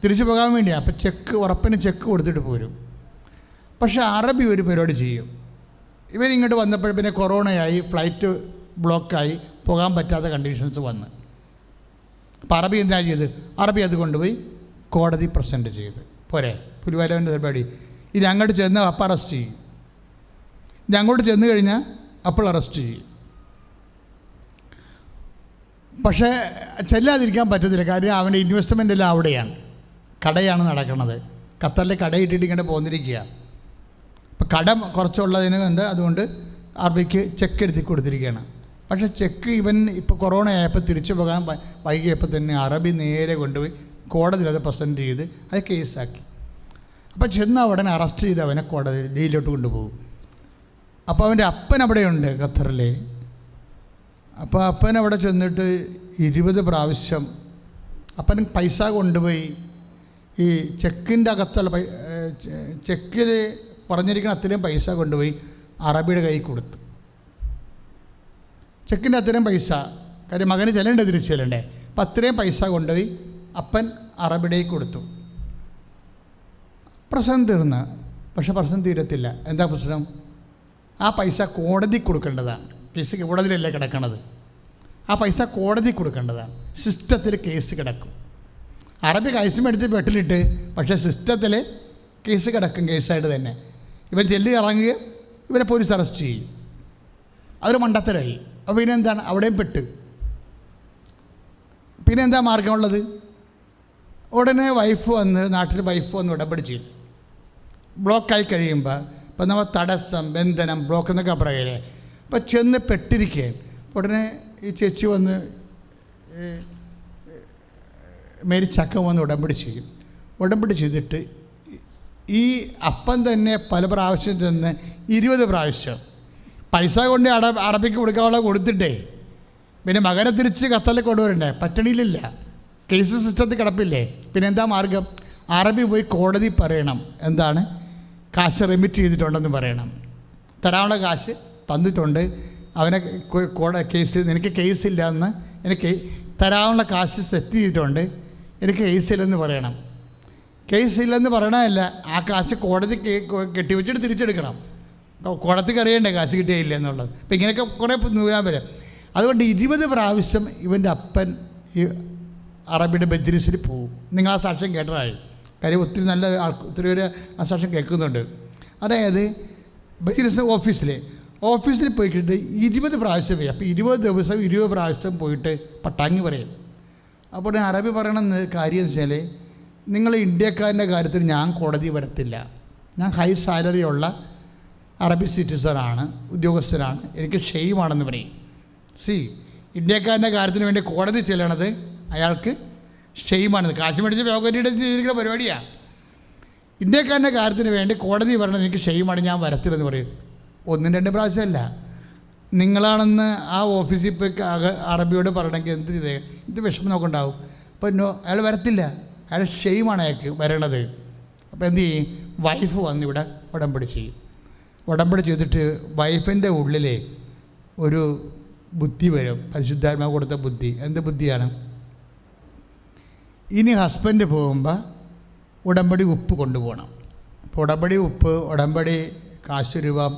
തിരിച്ചു പോകാൻ വേണ്ടിയാണ്. അപ്പോൾ ഉറപ്പിന് ചെക്ക് കൊടുത്തിട്ട് പോരും. പക്ഷേ അറബി ഒരു പരിപാടി ചെയ്യും. ഇവരിങ്ങോട്ട് വന്നപ്പോൾ പിന്നെ കൊറോണയായി, ഫ്ലൈറ്റ് ബ്ലോക്കായി, പോകാൻ പറ്റാത്ത കണ്ടീഷൻസ് വന്ന്. അപ്പോൾ അറബി എന്താ ചെയ്ത്? അറബി അത് കൊണ്ടുപോയി കോടതി പ്രസൻറ്റ് ചെയ്ത്. പോരെ, പുലിവാലവൻ്റെ പരിപാടി. ഇത് അങ്ങോട്ട് ചെന്ന് അപ്പം അറസ്റ്റ് ചെയ്യും, ഇത് അങ്ങോട്ട് ചെന്ന് കഴിഞ്ഞാൽ അപ്പോൾ അറസ്റ്റ് ചെയ്യും. പക്ഷേ ചെല്ലാതിരിക്കാൻ പറ്റത്തില്ല, കാര്യം അവൻ്റെ ഇൻവെസ്റ്റ്മെൻ്റ് എല്ലാം അവിടെയാണ്, കടയാണ് നടക്കുന്നത്. ഖത്തറിൽ കടയിട്ടിട്ട് ഇങ്ങനെ പോന്നിരിക്കുക. അപ്പോൾ കടം കുറച്ചുള്ളതിന് കൊണ്ട് അതുകൊണ്ട് അറബിക്ക് ചെക്ക് എടുത്തി കൊടുത്തിരിക്കുകയാണ്. പക്ഷേ ചെക്ക് ഇവൻ ഇപ്പോൾ കൊറോണ ആയപ്പോൾ തിരിച്ചു പോകാൻ വൈകിയപ്പോൾ തന്നെ അറബി നേരെ കൊണ്ടുപോയി കോടതിയിൽ അത് പ്രസൻറ്റ് ചെയ്ത് അത് കേസാക്കി. അപ്പോൾ ചെന്ന ഉടനെ അറസ്റ്റ് ചെയ്ത് അവനെ കോടതി ജയിലിലോട്ട് കൊണ്ടുപോകും. അപ്പോൾ അവൻ്റെ അപ്പൻ അവിടെയുണ്ട് ഖത്തറിൽ. അപ്പോൾ അപ്പൻ അവിടെ ചെന്നിട്ട് 20 പ്രാവശ്യം അപ്പൻ പൈസ കൊണ്ടുപോയി ഈ ചെക്കിൻ്റെ അകത്തുള്ള ചെക്കിൽ പറഞ്ഞിരിക്കുന്ന അത്രയും പൈസ കൊണ്ടുപോയി അറബിയുടെ കയ്യിൽ കൊടുത്തു. ചെക്കിൻ്റെ അത്രയും പൈസ, കാര്യം മകന് ചെല്ലണ്ടേ, തിരിച്ച് ചെല്ലണ്ടേ. അപ്പം അത്രയും പൈസ കൊണ്ടുപോയി അപ്പൻ അറബിയുടെ കൊടുത്തു. പ്രശ്നം തീർന്ന്. പക്ഷെ പ്രശ്നം തീരത്തില്ല. എന്താ പ്രശ്നം? ആ പൈസ കോടതി കൊടുക്കേണ്ടതാണ്. കേസ് കോടതിയിലല്ലേ കിടക്കണത്. ആ പൈസ കോടതി കൊടുക്കേണ്ടതാണ്. സിസ്റ്റത്തിൽ കേസ് കിടക്കും. അറബി കേസ് മേടിച്ച് വെട്ടിലിട്ട്, പക്ഷേ സിസ്റ്റത്തിൽ കേസ് കിടക്കും. കേസായിട്ട് തന്നെ ഇവൻ ചെല്ലി ഇറങ്ങുക, ഇവനെ പോലീസ് അറസ്റ്റ് ചെയ്യും. അതൊരു മണ്ടത്തരായി. അപ്പോൾ പിന്നെ എന്താണ്? അവിടെയും പെട്ട്. പിന്നെ എന്താ മാർഗമുള്ളത്? ഉടനെ നാട്ടിൽ വൈഫ് വന്ന് ഉടമ്പടി ചെയ്തു. ബ്ലോക്കായി കഴിയുമ്പോൾ ഇപ്പം നമ്മൾ തടസ്സം, ബന്ധനം, ബ്ലോക്ക് എന്നൊക്കെ പറയലേ. അപ്പം ചെന്ന് പെട്ടിരിക്കുകയും ഉടനെ ഈ ചേച്ചി വന്ന് മേരി ചക്ക വന്ന് ഉടമ്പടി ചെയ്യും. ഉടമ്പടി ചെയ്തിട്ട് ഈ അപ്പം തന്നെ പല പ്രാവശ്യം ചെന്ന് 20 പ്രാവശ്യം പൈസ കൊണ്ട് അറബിക്ക് കൊടുക്കാനുള്ള കൊടുത്തിട്ടേ പിന്നെ മകനെ തിരിച്ച് ഖത്തറിൽ കൊണ്ടുവരണ്ടേ? പറ്റണിയിലില്ല, കേസ് സിസ്റ്റത്തിൽ കിടപ്പില്ലേ. പിന്നെ എന്താ മാർഗം? അറബി പോയി കോടതി പറയണം, എന്താണ്, കാശ് റെമിറ്റ് ചെയ്തിട്ടുണ്ടെന്ന് പറയണം. തരാനുള്ള കാശ് തന്നിട്ടുണ്ട്, അവനെ കേസ്, നിനക്ക് കേസില്ല എന്ന്, എനിക്ക് തരാനുള്ള കാശ് സെറ്റ് ചെയ്തിട്ടുണ്ട്, എനിക്ക് കേസില്ലെന്ന് പറയണം. കേസില്ലെന്ന് പറയണമല്ല, ആ കാശ് കോടതി കെട്ടിവെച്ചിട്ട് തിരിച്ചെടുക്കണം. കോടതിക്ക് അറിയണ്ടേ കാശ് കിട്ടിയില്ല എന്നുള്ളത്. അപ്പം ഇങ്ങനെയൊക്കെ കുറേ നൂരാൻ വരും. അതുകൊണ്ട് 20 പ്രാവശ്യം ഇവൻ്റെ അപ്പൻ ഈ അറബിയുടെ ബജ്രിസിൽ പോവും. നിങ്ങൾ ആ സാക്ഷ്യം കേട്ടതായി. കാര്യം ഒത്തിരി നല്ല ഒത്തിരി പേര് ആ സാക്ഷ്യം കേൾക്കുന്നുണ്ട്. അതായത് ബജ്രിസ് ഓഫീസിൽ പോയിട്ട് 20 പ്രാവശ്യം വരും. അപ്പോൾ 20 ദിവസം 20 പ്രാവശ്യം പോയിട്ട് പട്ടാങ്ങി പറയും. അപ്പോൾ അറബി പറയണ കാര്യം എന്ന് വെച്ചാൽ, നിങ്ങൾ ഇന്ത്യക്കാരൻ്റെ കാര്യത്തിൽ ഞാൻ കോടതി വരത്തില്ല, ഞാൻ ഹൈ സാലറിയുള്ള അറബി സിറ്റിസനാണ്, ഉദ്യോഗസ്ഥനാണ്, എനിക്ക് ഷെയ്മാണെന്ന് പറയും. ഇന്ത്യക്കാരൻ്റെ കാര്യത്തിന് വേണ്ടി കോടതി ചെല്ലണത് അയാൾക്ക് ഷെയ്മാണെന്ന്. കാശ് മേടിച്ച് വ്യോഗരിയുടെ ചെയ്തിരിക്കുന്ന പരിപാടിയാണ്. ഇന്ത്യക്കാരൻ്റെ കാര്യത്തിന് വേണ്ടി കോടതി പറയണത് എനിക്ക് ഷെയ്മാണ്, ഞാൻ വരത്തില്ലെന്ന് പറയും. 1-2 പ്രാവശ്യമല്ല. നിങ്ങളാണെന്ന് ആ ഓഫീസിൽ പോയി അറബിയോട് പറയണമെങ്കിൽ എന്ത് വിഷമം നോക്കുണ്ടാവും. അപ്പോൾ അയാൾ വരത്തില്ല, അയാൾ ഷെയ്മാണ് അയാൾക്ക് വരണത്. അപ്പോൾ എന്ത് ചെയ്യും? വൈഫ് വന്ന് ഇവിടെ ഉടമ്പടി ചെയ്യും. ഉടമ്പടി ചെയ്തിട്ട് വൈഫിൻ്റെ ഉള്ളിലെ ഒരു ബുദ്ധി വരും. പരിശുദ്ധാത്മാവ് കൊടുത്ത ബുദ്ധി. എന്ത് ബുദ്ധിയാണ്? ഇനി ഹസ്ബൻഡ് പോകുമ്പോൾ ഉടമ്പടി ഉപ്പ് കൊണ്ടുപോകണം. ഇപ്പോൾ ഉടമ്പടി ഉപ്പ്, ഉടമ്പടി കാശ് രൂപം,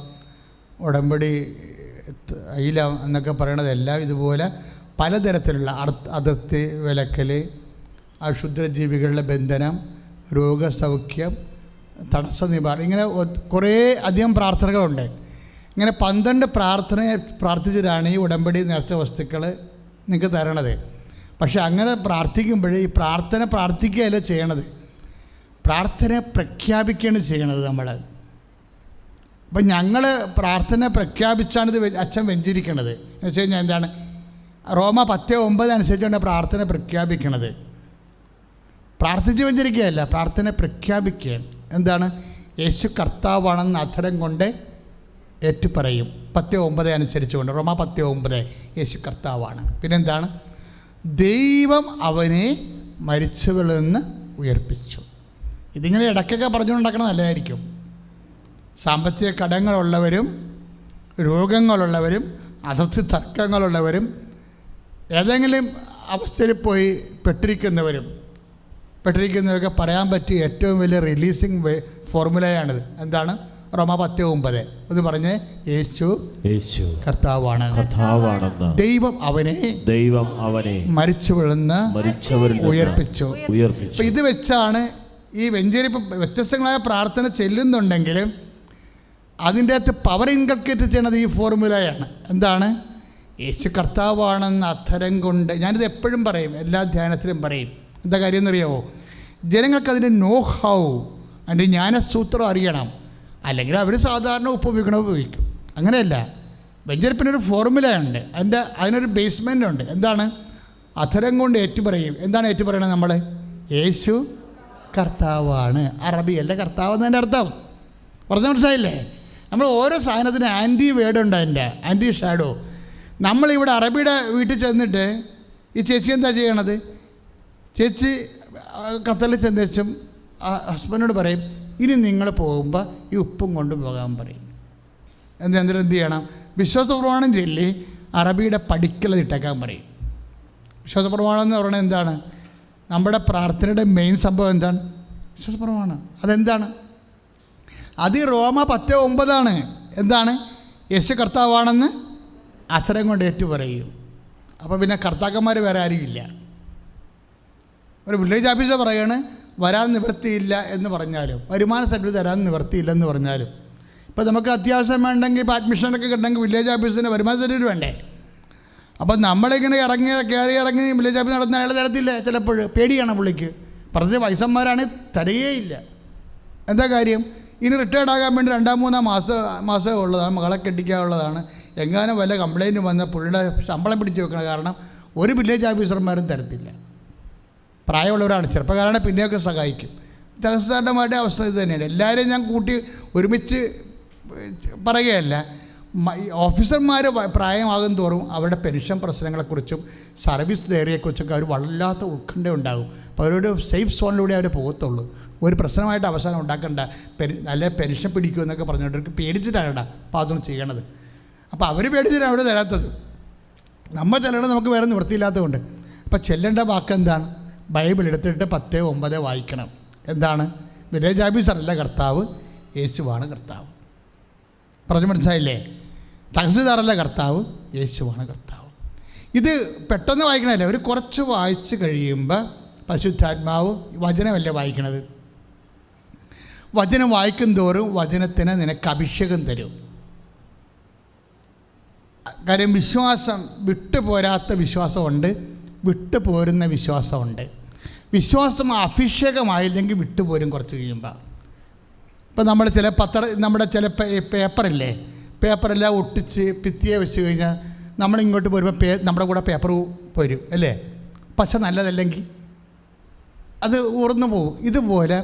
ഉടമ്പടി അയിലം എന്നൊക്കെ പറയണതെല്ലാം ഇതുപോലെ പലതരത്തിലുള്ള അതിർത്തി വിലക്കൽ, അക്ഷുദ്രജീവികളുടെ ബന്ധനം, രോഗസൗഖ്യം, തടസ്സ നിവാരണം, ഇങ്ങനെ കുറേ അധികം പ്രാർത്ഥനകളുണ്ട്. ഇങ്ങനെ 12 പ്രാർത്ഥിച്ചിട്ടാണ് ഈ ഉടമ്പടി നേർച്ച വസ്തുക്കൾ നിങ്ങൾക്ക് തരണത്. പക്ഷെ അങ്ങനെ പ്രാർത്ഥിക്കുമ്പോൾ ഈ പ്രാർത്ഥിക്കുകയല്ല ചെയ്യണത്, പ്രാർത്ഥന പ്രഖ്യാപിക്കുകയാണ് ചെയ്യണത് നമ്മൾ. അപ്പം ഞങ്ങൾ പ്രാർത്ഥന പ്രഖ്യാപിച്ചാണ് ഇത് അച്ഛൻ വെഞ്ചരിക്കണത്. എന്ന് വെച്ച് കഴിഞ്ഞാൽ എന്താണ്? റോമ 10:9 അനുസരിച്ചാണ് പ്രാർത്ഥന പ്രഖ്യാപിക്കണത്. പ്രാർത്ഥിച്ച് വെഞ്ചരിക്കുകയല്ല, പ്രാർത്ഥന പ്രഖ്യാപിക്കുകയാണ്. എന്താണ്? യേശു കർത്താവാണെന്ന് അധരം കൊണ്ട് ഏറ്റുപറയും. 10:9 അനുസരിച്ചുകൊണ്ട്, റോമ 10:9 യേശു കർത്താവാണ്. പിന്നെന്താണ്? ദൈവം അവനെ മരിച്ചവരിൽ നിന്ന് ഉയർപ്പിച്ചു. ഇതിങ്ങനെ ഇടയ്ക്കൊക്കെ പറഞ്ഞുകൊണ്ടാക്കണം, നല്ലതായിരിക്കും. സാമ്പത്തിക കടങ്ങളുള്ളവരും രോഗങ്ങളുള്ളവരും അതിർത്തി തർക്കങ്ങളുള്ളവരും ഏതെങ്കിലും അവസ്ഥയിൽ പോയി പെട്ടിരിക്കുന്നവരൊക്കെ പറയാൻ പറ്റിയ ഏറ്റവും വലിയ റിലീസിങ് ഫോർമുലയാണിത്. എന്താണ്? റോമ 10:9 എന്ന് പറഞ്ഞ് യേശു കർത്താവാണ്. ദൈവം അവനെ മരിച്ചവരിൽ നിന്ന് ഉയർപ്പിച്ചു. അപ്പം ഇത് വെച്ചാണ് ഈ വെഞ്ചരിപ്പ് വ്യത്യസ്തങ്ങളായ പ്രാർത്ഥന ചെല്ലുന്നുണ്ടെങ്കിലും അതിൻ്റെ അകത്ത് പവർ ഇൻകൾക്കേറ്റ് ചെയ്യണത് ഈ ഫോർമുലയാണ്. എന്താണ്? യേശു കർത്താവാണെന്ന് അധരം കൊണ്ട്. ഞാനിത് എപ്പോഴും പറയും, എല്ലാ ധ്യാനത്തിലും പറയും. എന്താ കാര്യം എന്നറിയാമോ? ജനങ്ങൾക്കതിൻ്റെ നോ ഹൗ, അതിൻ്റെ ജ്ഞാനസൂത്രം അറിയണം. അല്ലെങ്കിൽ അവർ സാധാരണ ഉപയോഗിക്കും. അങ്ങനെയല്ല, വെഞ്ചരിപ്പിനൊരു ഫോർമുലയുണ്ട്, അതിനൊരു ബേസ്മെൻ്റ് ഉണ്ട്. എന്താണ്? അധരം കൊണ്ട് ഏറ്റുപറയും. എന്താണ് ഏറ്റുപറയണത്? നമ്മൾ യേശു കർത്താവാണ്. അറബിയല്ല കർത്താവ് എന്നതിൻ്റെ അർത്ഥം. പറഞ്ഞ മനസ്സിലായില്ലേ? നമ്മൾ ഓരോ സാധനത്തിന് ആൻറ്റി വേർഡ് ഉണ്ട്, അതിൻ്റെ ആൻറ്റി ഷാഡോ. നമ്മളിവിടെ അറബിയുടെ വീട്ടിൽ ചെന്നിട്ട് ഈ ചേച്ചി എന്താ ചെയ്യണത്? ചേച്ചി ഖത്തറിൽ ചെന്നേച്ചും ഹസ്ബൻഡിനോട് പറയും, ഇനി നിങ്ങൾ പോകുമ്പോൾ ഈ ഉപ്പും കൊണ്ട് പോകാൻ പറയും. എന്ത് ചെയ്യണം? വിശ്വാസപ്രമാണം ചൊല്ലി അറബിയുടെ പഠിക്കൽ ഇട്ടേക്കാൻ പറയും. വിശ്വാസപ്രമാണം എന്ന് പറയുന്നത് എന്താണ്? നമ്മുടെ പ്രാർത്ഥനയുടെ മെയിൻ സംഭവം എന്താണ്? വിശ്വാസപ്രമാണം. അതെന്താണ്? അത് റോമ 10:9 എന്താണ്? യേശു കർത്താവാണെന്ന് അധരം കൊണ്ട് ഏറ്റു പറയും. അപ്പോൾ പിന്നെ കർത്താക്കന്മാർ വേറെ ആരുമില്ല. ഒരു വില്ലേജ് ഓഫീസർ പറയാണ് വരാൻ നിവൃത്തിയില്ല എന്ന് പറഞ്ഞാലും, വരുമാന സർട്ടിഫിക്കറ്റ് തരാൻ നിവൃത്തിയില്ലെന്ന് പറഞ്ഞാലും, ഇപ്പോൾ നമുക്ക് അത്യാവശ്യം വേണ്ടെങ്കിൽ ഇപ്പോൾ അഡ്മിഷനൊക്കെ കിട്ടണമെങ്കിൽ വില്ലേജ് ഓഫീസിന് വരുമാന സർട്ടിഫിക്കറ്റ് വേണ്ടേ? അപ്പം നമ്മളിങ്ങനെ കയറി ഇറങ്ങി വില്ലേജ് ഓഫീസ് നടന്ന അയാൾ തരത്തില്ല. ചിലപ്പോൾ പേടിയാണ് പുള്ളിക്ക്. പ്രത്യേക വയസ്സന്മാരാണ്, തരയേയില്ല. എന്താ കാര്യം? ഇനി റിട്ടയർഡ് ആകാൻ വേണ്ടി 2-3 മാസം ഉള്ളതാണ്, മകളെ കെട്ടിക്കാനുള്ളതാണ്. എങ്ങാനും വല്ല കംപ്ലയിൻറ്റ് വന്ന പുള്ളിയുടെ ശമ്പളം പിടിച്ച് വെക്കണം. കാരണം ഒരു വില്ലേജ് ഓഫീസർമാരും തരത്തില്ല. പ്രായമുള്ളവരാണ്, ചെറുപ്പക്കാരാണ്, പിന്നെയൊക്കെ സഹായിക്കും. തഹസിൽദാരുടെ അവസ്ഥ ഇത് തന്നെയാണ്. എല്ലാവരെയും ഞാൻ കൂട്ടി ഒരുമിച്ച് പറയുകയല്ല. ഓഫീസർമാർ പ്രായമാകും തോറും അവരുടെ പെൻഷൻ പ്രശ്നങ്ങളെക്കുറിച്ചും സർവീസ് ഡയറിയെക്കുറിച്ചൊക്കെ അവർ വല്ലാത്ത ഉത്കണ്ഠ ഉണ്ടാകും. അപ്പോൾ അവരോട് സേഫ് സോണിലൂടെ അവർ പോകത്തുള്ളൂ. ഒരു പ്രശ്നമായിട്ട് അവസാനം ഉണ്ടാക്കണ്ട, നല്ല പെൻഷൻ പിടിക്കുമെന്നൊക്കെ പറഞ്ഞുകൊണ്ടിരിക്കും. പേടിച്ചിട്ടാണ് അപ്പോൾ അതൊന്നും ചെയ്യണത്. അപ്പോൾ അവർ പേടിച്ചിട്ടാണ് അവർ തരാത്തത്. നമ്മൾ ചെല്ലണം, നമുക്ക് വേറെ നിവൃത്തിയില്ലാത്തതുകൊണ്ട്. അപ്പോൾ ചെല്ലേണ്ട വാക്ക് എന്താണ്? ബൈബിൾ എടുത്തിട്ട് 10:9 വായിക്കണം. എന്താണ്? വില്ലേജ് ഓഫീസറല്ല കർത്താവ്, യേശുവാണ് കർത്താവ്. പറഞ്ഞു മനസ്സിലായില്ലേ? തഹസിൽദാറല്ല കർത്താവ്, യേശുവാണ് കർത്താവ്. ഇത് പെട്ടെന്ന് വായിക്കണമല്ലേ, ഒരു കുറച്ച് വായിച്ച് കഴിയുമ്പോൾ പരിശുദ്ധാത്മാവ് വചനമല്ലേ വായിക്കണത്. വചനം വായിക്കും തോറും വചനത്തിന് നിനക്ക് അഭിഷേകം തരും. കാര്യം വിശ്വാസം വിട്ടുപോരാത്ത വിശ്വാസമുണ്ട്, വിട്ടുപോരുന്ന വിശ്വാസമുണ്ട്. വിശ്വാസം അഭിഷേകമായില്ലെങ്കിൽ വിട്ടുപോരും കുറച്ച് കഴിയുമ്പോൾ. ഇപ്പം നമ്മൾ നമ്മുടെ ചില പേപ്പറില്ലേ, പേപ്പറെല്ലാം ഒട്ടിച്ച് ഭിത്തിയെ വെച്ച് കഴിഞ്ഞാൽ നമ്മളിങ്ങോട്ട് വരുമ്പോൾ നമ്മുടെ കൂടെ പേപ്പർ വരും അല്ലേ? പക്ഷെ നല്ലതല്ലെങ്കിൽ അത് ഉറന്നു പോകും. ഇതുപോലെ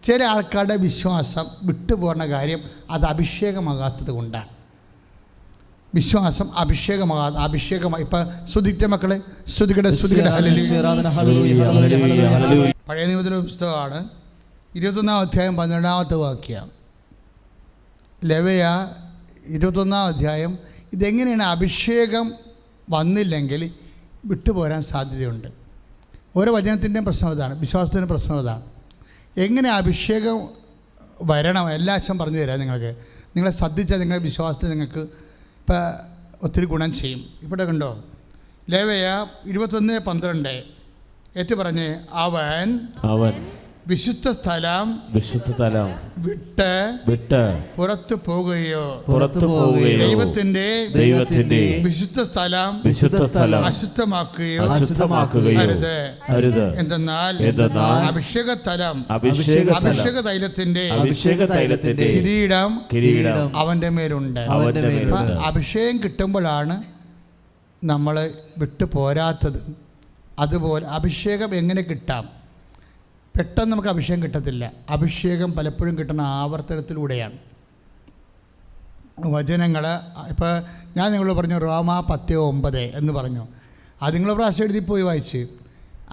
ചില ആൾക്കാരുടെ വിശ്വാസം വിട്ടുപോകുന്ന കാര്യം അത് അഭിഷേകമാകാത്തത് കൊണ്ടാണ്. വിശ്വാസം അഭിഷേകമായി. ഇപ്പം സ്തുതിച്ച മക്കളെ, സ്തുതിക്കട്ടെ. പഴയ നിയമത്തിലെ പുസ്തകമാണ് 21-ാം അധ്യായം 12-ാമത്തെ വാക്യം. ലെവ്യ 21-ാം അധ്യായം. ഇതെങ്ങനെയാണ് അഭിഷേകം വന്നില്ലെങ്കിൽ വിട്ടുപോരാൻ സാധ്യതയുണ്ട്. ഓരോ വചനത്തിൻ്റെയും പ്രശ്നം അതാണ്, വിശ്വാസത്തിൻ്റെ പ്രശ്നം അതാണ്. എങ്ങനെ അഭിഷേകം വരണം എല്ലാ അച്ഛൻ പറഞ്ഞു തരാം നിങ്ങൾക്ക്. നിങ്ങളെ ശ്രദ്ധിച്ചാൽ നിങ്ങളുടെ വിശ്വാസത്തിൽ നിങ്ങൾക്ക് ഇപ്പം ഒത്തിരി ഗുണം ചെയ്യും. ഇവിടെ കണ്ടോ, ലേവ്യ 21:12 ഏറ്റു പറഞ്ഞ് അവൻ വിശുദ്ധ സ്ഥലം വിട്ട് പുറത്തു പോകുകയോ ദൈവത്തിന്റെ വിശുദ്ധ സ്ഥലം അശുദ്ധമാക്കുകയോ അരുത്. എന്തെന്നാൽ അഭിഷേക തൈലത്തിന്റെ കിരീടം അവന്റെ മേലുണ്ട്. അഭിഷേകം കിട്ടുമ്പോഴാണ് നമ്മൾ വിട്ടു പോരാത്തത്. അതുപോലെ അഭിഷേകം എങ്ങനെ കിട്ടാം? പെട്ടെന്ന് നമുക്ക് അഭിഷേകം കിട്ടത്തില്ല. അഭിഷേകം പലപ്പോഴും കിട്ടുന്ന ആവർത്തനത്തിലൂടെയാണ്. വചനങ്ങൾ ഇപ്പോൾ ഞാൻ നിങ്ങളോട് പറഞ്ഞു റോമ 10:9 എന്ന് പറഞ്ഞു. അത് നിങ്ങൾ പ്രാവശ്യം എഴുതി പോയി വായിച്ച്.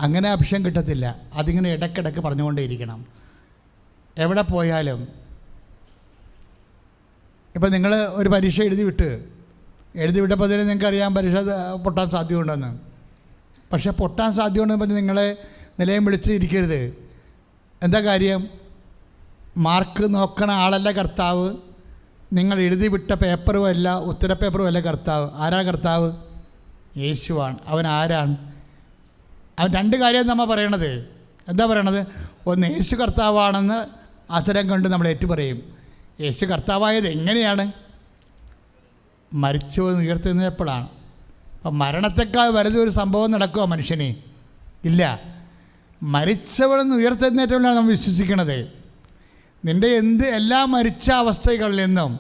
അങ്ങനെ അഭിഷേകം കിട്ടത്തില്ല. അതിങ്ങനെ ഇടയ്ക്കിടയ്ക്ക് പറഞ്ഞുകൊണ്ടേയിരിക്കണം. എവിടെ പോയാലും ഇപ്പം നിങ്ങൾ ഒരു പരീക്ഷ എഴുതി വിട്ടപ്പോൾ തന്നെ നിങ്ങൾക്കറിയാം പരീക്ഷ പൊട്ടാൻ സാധ്യതയുണ്ടെന്ന്. പക്ഷേ പൊട്ടാൻ സാധ്യതയുണ്ടെന്ന് പറഞ്ഞ് നിങ്ങളെ നിലയം വിളിച്ച് ഇരിക്കരുത്. എന്താ കാര്യം? മാർക്ക് നോക്കണ ആളല്ല കർത്താവ്. നിങ്ങൾ എഴുതി വിട്ട പേപ്പറും അല്ല, ഉത്തരപ്പേപ്പറും അല്ല കർത്താവ്. ആരാണ് കർത്താവ്? യേശുവാണ്. അവൻ ആരാണ്? അവൻ രണ്ട് കാര്യം നമ്മൾ പറയണത്. എന്താ പറയണത്? ഒന്ന്, യേശു കർത്താവാണെന്ന് അത്തരം കൊണ്ട് നമ്മൾ ഏറ്റുപറയും. യേശു കർത്താവായത് എങ്ങനെയാണ്? മരിച്ചു ഉയർത്തുന്നപ്പോഴാണ്. അപ്പം മരണത്തെക്കാൾ വലുതൊരു സംഭവം നടക്കുക മനുഷ്യന് ഇല്ല. മരിച്ചവളെന്ന് ഉയർത്തെഴുന്നേറ്റവളാണ് നമ്മൾ വിശ്വസിക്കണത്. നിൻ്റെ എല്ലാ മരിച്ച അവസ്ഥകളിൽ നിന്നും,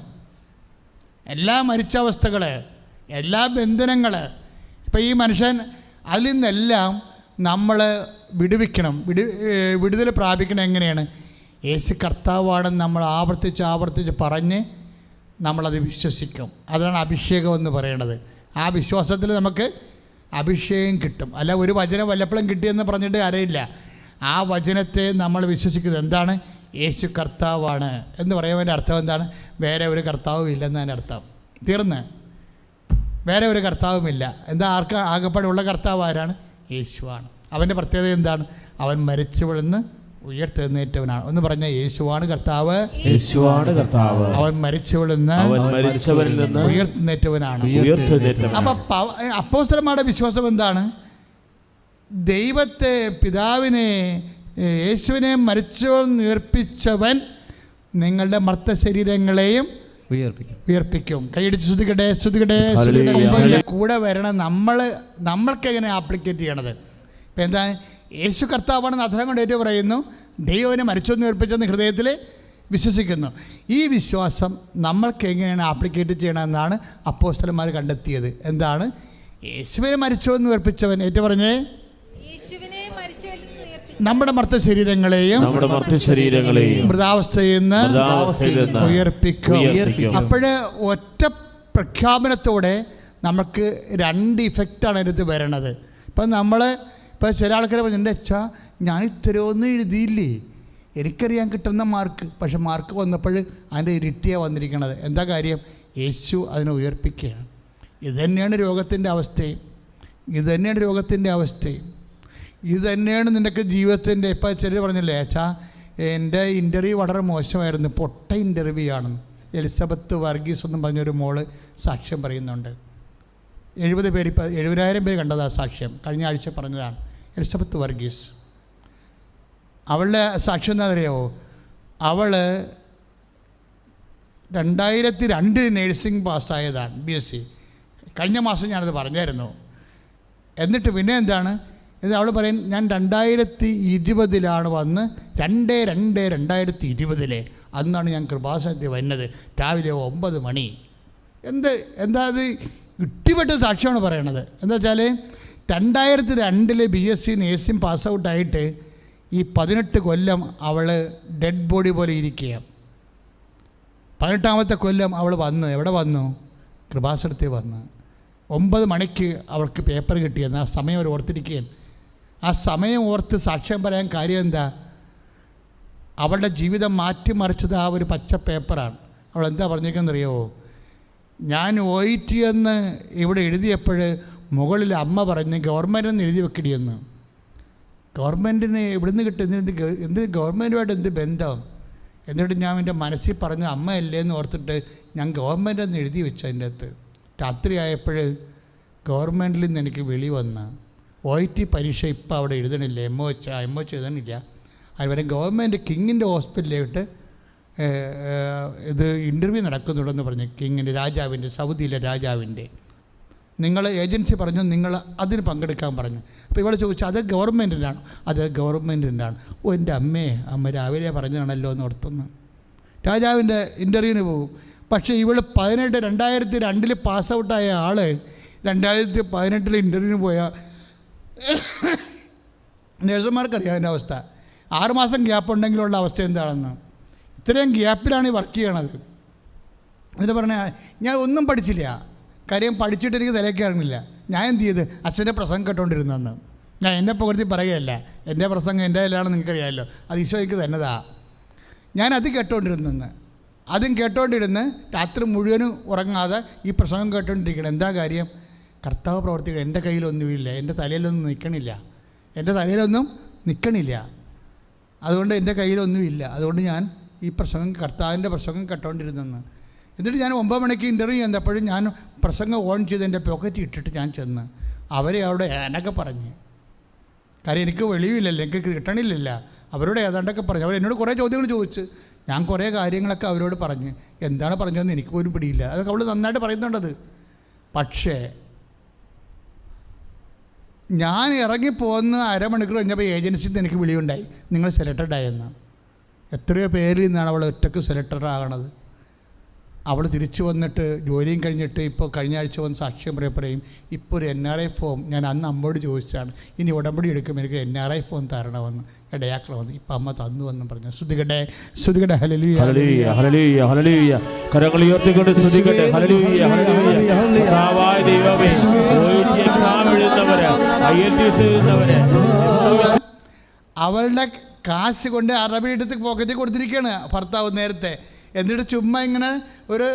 എല്ലാ മരിച്ച അവസ്ഥകൾ, എല്ലാ ബന്ധനങ്ങൾ, ഇപ്പം ഈ മനുഷ്യൻ അതിൽ നിന്നെല്ലാം നമ്മൾ വിടുതൽ പ്രാപിക്കണം. എങ്ങനെയാണ്? യേശു കർത്താവാണെന്ന് നമ്മൾ ആവർത്തിച്ച് പറഞ്ഞ് നമ്മളത് വിശ്വസിക്കും. അതാണ് അഭിഷേകം എന്ന് പറയുന്നത്. ആ വിശ്വാസത്തിൽ നമുക്ക് അഭിഷേകം കിട്ടും. അല്ല ഒരു വചനം വല്ലപ്പോഴും കിട്ടിയെന്ന് പറഞ്ഞിട്ട് അറിയില്ല. ആ വചനത്തെ നമ്മൾ വിശ്വസിക്കുന്നത് എന്താണ്? യേശു കർത്താവാണ് എന്ന് പറയുന്നതിൻ്റെ അർത്ഥം എന്താണ്? വേറെ ഒരു കർത്താവും ഇല്ലെന്നതിൻ്റെ അർത്ഥം. തീർന്ന് വേറെ ഒരു കർത്താവുമില്ല. എന്താ? ആകെപ്പാടുള്ള കർത്താവ് ആരാണ്? യേശുവാണ്. അവൻ്റെ പ്രത്യേകത എന്താണ്? അവൻ മരിച്ചവിടുന്ന് ഉയർത്തെഴുന്നേറ്റവനാണ്. ഒന്ന് പറഞ്ഞ യേശുവാണ് കർത്താവ്. അവൻ മരിച്ചവിടുന്ന് ഉയർത്തെഴുന്നേറ്റവനാണ്. അപ്പൊ അപ്പോസ്തലന്മാരുടെ വിശ്വാസം എന്താണ്? ദൈവത്തെ, പിതാവിനെ, യേശുവിനെ മരിച്ചവൻ ഉയർപ്പിച്ചവൻ നിങ്ങളുടെ മർത്ത ശരീരങ്ങളെയും ഉയർപ്പിക്കും. കൈയടിച്ച് സ്തുതിക്കട്ടെ. കൂടെ വരണം. നമ്മൾക്കെങ്ങനെ ആപ്ലിക്കേറ്റ് ചെയ്യണത്? ഇപ്പം എന്താ? യേശു കർത്താവാണെന്ന് അധരം കൊണ്ട് ഏറ്റു പറയുന്നു. ദൈവനെ മരിച്ചൊന്ന് ഉയർപ്പിച്ചെന്ന് ഹൃദയത്തിൽ വിശ്വസിക്കുന്നു. ഈ വിശ്വാസം നമ്മൾക്ക് എങ്ങനെയാണ് ആപ്ലിക്കേറ്റ് ചെയ്യണമെന്നാണ് അപ്പോസ്തലന്മാർ കണ്ടെത്തിയത്. എന്താണ്? യേശുവിനെ മരിച്ചവെന്ന് ഉയർപ്പിച്ചവൻ ഏറ്റു പറഞ്ഞേ നമ്മുടെ മർത്ത ശരീരങ്ങളെയും മൃതാവസ്ഥയിൽ നിന്ന് ഉയർപ്പിക്കും. അപ്പോഴ് ഒറ്റ പ്രഖ്യാപനത്തോടെ നമുക്ക് രണ്ട് ഇഫക്റ്റാണ് അതിനകത്ത് വരണത്. ഇപ്പം ചില ആൾക്കാരെ പറഞ്ഞു, എൻ്റെ അച്ഛാ ഞാൻ ഇത്തരമൊന്നും എഴുതിയില്ലേ, എനിക്കറിയാൻ കിട്ടുന്ന മാർക്ക്. പക്ഷെ മാർക്ക് വന്നപ്പോൾ അതിൻ്റെ ഇരട്ടിയാണ് വന്നിരിക്കുന്നത്. എന്താ കാര്യം? യേശു അതിനെ ഉയർപ്പിക്കുകയാണ്. ഇതുതന്നെയാണ് രോഗത്തിൻ്റെ അവസ്ഥയും, ഇത് തന്നെയാണ് നിനക്ക് ജീവിതത്തിൻ്റെ. ഇപ്പം ചിലർ പറഞ്ഞില്ലേ, അച്ഛാ എൻ്റെ ഇൻ്റർവ്യൂ വളരെ മോശമായിരുന്നു, പൊട്ട ഇൻ്റർവ്യൂ ആണെന്ന്. എലിസബത്ത് വർഗീസ് എന്നും പറഞ്ഞൊരു മോള് സാക്ഷ്യം പറയുന്നുണ്ട്. 70,000 പേര്, ഇപ്പം 70,000 പേര് കണ്ടതാണ് സാക്ഷ്യം. കഴിഞ്ഞ ആഴ്ച പറഞ്ഞതാണ് എലിസബത്ത് വർഗീസ്. അവളുടെ സാക്ഷ്യം എന്താ അറിയാമോ? അവൾ 2002 നേഴ്സിംഗ് പാസ്സായതാണ്, BSc. കഴിഞ്ഞ മാസം ഞാനത് പറഞ്ഞായിരുന്നു. എന്നിട്ട് പിന്നെ എന്താണ് ഇത്? അവൾ പറയും, ഞാൻ 2020 വന്ന് 2/2/2020 അന്നാണ് ഞാൻ കൃപാസനത്തിൽ വന്നത്, രാവിലെ 9 മണി. എന്താ അത്? ഇട്ടിപ്പെട്ട് സാക്ഷ്യമാണ് പറയണത്. എന്താ വെച്ചാൽ 2002 BSc നേഴ്സിംഗ് പാസ് ഔട്ടായിട്ട് ഈ 18 കൊല്ലം അവൾ ഡെഡ് ബോഡി പോലെ ഇരിക്കുക. 18ാമത്തെ കൊല്ലം അവൾ എവിടെ വന്നു? കൃപാസനത്തിൽ വന്ന് 9 മണിക്ക് അവൾക്ക് പേപ്പർ കിട്ടിയെന്ന്. ആ സമയം അവർ ഓർത്തിരിക്കുകയാണ്. ആ സമയം ഓർത്ത് സാക്ഷ്യം പറയാൻ കാര്യം എന്താ? അവളുടെ ജീവിതം മാറ്റിമറിച്ചത് ആ ഒരു പച്ച പേപ്പറാണ്. അവൾ എന്താ പറഞ്ഞിരിക്കുന്നതെന്നറിയാമോ? ഞാൻ OIT എന്ന് ഇവിടെ എഴുതിയപ്പോൾ മുകളിൽ അമ്മ പറഞ്ഞ് ഗവൺമെൻറ്റിന് എഴുതി വെക്കടിയെന്ന്. ഗവൺമെൻറ്റിന് ഇവിടുന്ന് കിട്ടുന്ന എന്ത് ഗവൺമെൻറ്റുമായിട്ട് എന്ത് ബന്ധം? എന്നിട്ട് ഞാൻ എൻ്റെ മനസ്സിൽ പറഞ്ഞ അമ്മയല്ലേ എന്ന് ഓർത്തിട്ട് ഞാൻ ഗവൺമെൻറ്റെന്ന് എഴുതി വെച്ചു. അതിൻ്റെ അകത്ത് രാത്രിയായപ്പോൾ ഗവൺമെൻറ്റിൽ നിന്ന് എനിക്ക് വിളി വന്ന് OIT പരീക്ഷ ഇപ്പോൾ അവിടെ എഴുതണില്ല, MOH എഴുതണില്ല. അതുവരെ ഗവൺമെൻറ് കിങ്ങിൻ്റെ ഹോസ്പിറ്റലിലോട്ട് ഇത് ഇൻ്റർവ്യൂ നടക്കുന്നുണ്ടെന്ന് പറഞ്ഞു. കിങ്ങിൻ്റെ രാജാവിൻ്റെ, സൗദിയിലെ രാജാവിൻ്റെ. നിങ്ങൾ ഏജൻസി പറഞ്ഞു നിങ്ങൾ അതിന് പങ്കെടുക്കാൻ പറഞ്ഞു. അപ്പോൾ ഇവൾ ചോദിച്ചു അത് ഗവൺമെൻറ്റിനാണ്? അത് ഗവൺമെൻറ്റിനാണ്. ഓ എൻ്റെ അമ്മ രാവിലെ പറഞ്ഞതാണല്ലോ എന്ന് ഓർത്തുന്നു. രാജാവിൻ്റെ ഇൻ്റർവ്യൂവിന് പോകും. പക്ഷേ ഇവൾ 2002 പാസ് ഔട്ടായ ആൾ 2018 ഇൻ്റർവ്യൂവിന് പോയ നേഴ്സുമാർക്കറിയാം അതിൻ്റെ അവസ്ഥ. 6 മാസം ഗ്യാപ്പ് ഉണ്ടെങ്കിലുള്ള അവസ്ഥ എന്താണെന്ന്. ഇത്രയും ഗ്യാപ്പിലാണ് ഈ വർക്ക് ചെയ്യണത്. എന്നിട്ട് പറഞ്ഞാൽ ഞാൻ ഒന്നും പഠിച്ചില്ല, കാര്യം പഠിച്ചിട്ട് എനിക്ക് തലയ്ക്ക് ഇറങ്ങില്ല. ഞാൻ എന്ത് ചെയ്ത് അച്ഛൻ്റെ പ്രസംഗം കേട്ടോണ്ടിരുന്നെന്ന്. ഞാൻ എന്നെ പുകഴ്ത്തി പറയുകയല്ല, എൻ്റെ പ്രസംഗം എൻ്റെ കയ്യിലാണെന്ന് നിങ്ങൾക്കറിയാമല്ലോ, അത് ഈശോ എനിക്ക് തന്നതാ. ഞാനത് കേട്ടോണ്ടിരുന്നെന്ന്. അതും കേട്ടോണ്ടിരുന്ന് രാത്രി മുഴുവനും ഉറങ്ങാതെ ഈ പ്രസംഗം കേട്ടോണ്ടിരിക്കണം. എന്താ കാര്യം? കർത്താവ് പ്രവർത്തിക്കണം. എൻ്റെ കയ്യിലൊന്നുമില്ല, എൻ്റെ തലയിലൊന്നും നിൽക്കണില്ല. അതുകൊണ്ട് എൻ്റെ കയ്യിലൊന്നുമില്ല. അതുകൊണ്ട് ഞാൻ ഈ കർത്താവിൻ്റെ പ്രസംഗം കേട്ടോണ്ടിരുന്നെന്ന്. എന്നിട്ട് ഞാൻ 9 മണിക്ക് ഇൻ്റർവ്യൂ ചെന്നപ്പോഴും ഞാൻ പ്രസംഗം ഓൺ ചെയ്ത് എൻ്റെ പോക്കറ്റിൽ ഇട്ടിട്ട് ഞാൻ ചെന്ന് അവരെ അവിടെ ഏതാണ്ടൊക്കെ പറഞ്ഞ്. കാര്യം എനിക്ക് വെളിയില്ലല്ലോ, എനിക്ക് കിട്ടണില്ലല്ല. അവരോട് ഏതാണ്ടൊക്കെ പറഞ്ഞു. അവരെന്നോട് കുറേ ചോദ്യങ്ങൾ ചോദിച്ച് ഞാൻ കുറേ കാര്യങ്ങളൊക്കെ അവരോട് പറഞ്ഞ്. എന്താണ് പറഞ്ഞതെന്ന് എനിക്ക് പോലും പിടിയില്ല. അതൊക്കെ അവൾ നന്നായിട്ട് പറയുന്നുണ്ടത്. പക്ഷേ ഞാൻ ഇറങ്ങിപ്പോകുന്ന അരമണിക്കൂർ കഴിഞ്ഞപ്പോൾ ഏജൻസിയിൽ നിന്ന് എനിക്ക് വിളിയുണ്ടായി, നിങ്ങൾ സെലക്റ്റഡ് ആയെന്ന്. എത്രയോ പേരിൽ നിന്നാണ് അവൾ ഒറ്റയ്ക്ക് സെലക്റ്റഡ് ആകണത്. അവൾ തിരിച്ചു വന്നിട്ട് ജോലിയും കഴിഞ്ഞിട്ട് ഇപ്പോൾ കഴിഞ്ഞ ആഴ്ച വന്ന് സാക്ഷ്യം പറയും ഇപ്പോൾ ഒരു NRI ഫോം ഞാൻ അന്ന് അമ്മയോട് ചോദിച്ചാണ്, ഇനി ഉടമ്പടി എടുക്കുമ്പോൾ എനിക്ക് NRI ഫോം തരണമെന്ന്, ഇടയാക്കണമെന്ന്. ഇപ്പം അമ്മ തന്നു എന്ന് പറഞ്ഞു. ശ്രുതികട്ടെ ഹല്ലേലൂയ ഹല്ലേലൂയ ഹല്ലേലൂയ ഹല്ലേലൂയ. കരങ്ങൾ ഉയർത്തിക്കൊണ്ട് ശ്രുതികട്ടെ ഹല്ലേലൂയ ഹല്ലേലൂയ. കർത്താവായ ദൈവമേ, OIT എക്സാം എഴുതുന്നവരെ, IELTS എഴുതുന്നവരെ അവളുടെ കാശ് കൊണ്ട് അറബി എടുത്ത് പോക്കറ്റിൽ കൊടുത്തിരിക്കുകയാണ് ഭർത്താവ് നേരത്തെ. എന്നിട്ട് ചുമ്മാ ഇങ്ങനെ ഒരു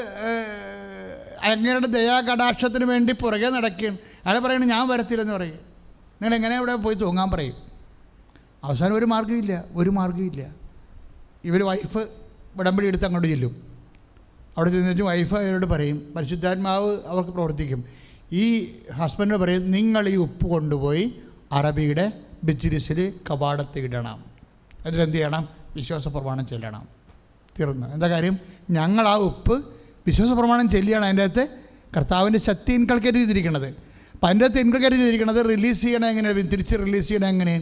അങ്ങയുടെ ദയാകടാക്ഷത്തിന് വേണ്ടി പുറകെ നടക്കുകയാണ്. അയാൾ പറയുന്നത് ഞാൻ വരത്തില്ലെന്ന് പറയും. നിങ്ങൾ എങ്ങനെ ഇവിടെ പോയി തൂങ്ങാൻ പറയും. അവസാനം ഒരു മാർഗ്ഗമില്ല. ഇവർ വൈഫ് ഉടമ്പടി എടുത്ത് അങ്ങോട്ട് ചെല്ലും. അവിടെ ചെന്നിട്ട് വൈഫ് അവരോട് പറയും, പരിശുദ്ധാത്മാവ് അവർക്ക് പ്രവർത്തിക്കും. ഈ ഹസ്ബൻഡ് പറയും നിങ്ങൾ ഈ ഉപ്പ് കൊണ്ടുപോയി അറബിയുടെ ബിച്ചിരിസിൽ കവാടത്തിൽ ഇടണം. എന്നിട്ട് എന്ത് ചെയ്യണം? വിശ്വാസ പ്രമാണം ചെല്ലണം. തീർന്നു. എന്താ കാര്യം? ഞങ്ങൾ ആ ഉപ്പ് വിശ്വാസ പ്രമാണം ചെല്ലിയാണ് അതിൻ്റെ അകത്ത് കർത്താവിൻ്റെ ശക്തി ഇൻകൾക്കേറ്റ് ചെയ്തിരിക്കുന്നത്. അപ്പം അതിൻ്റെ അകത്ത് ഇൻകൾക്കേറ്റ് ചെയ്തിരിക്കുന്നത് റിലീസ് ചെയ്യണം എങ്ങനെയാണ്, തിരിച്ച് റിലീസ് ചെയ്യണം എങ്ങനെ?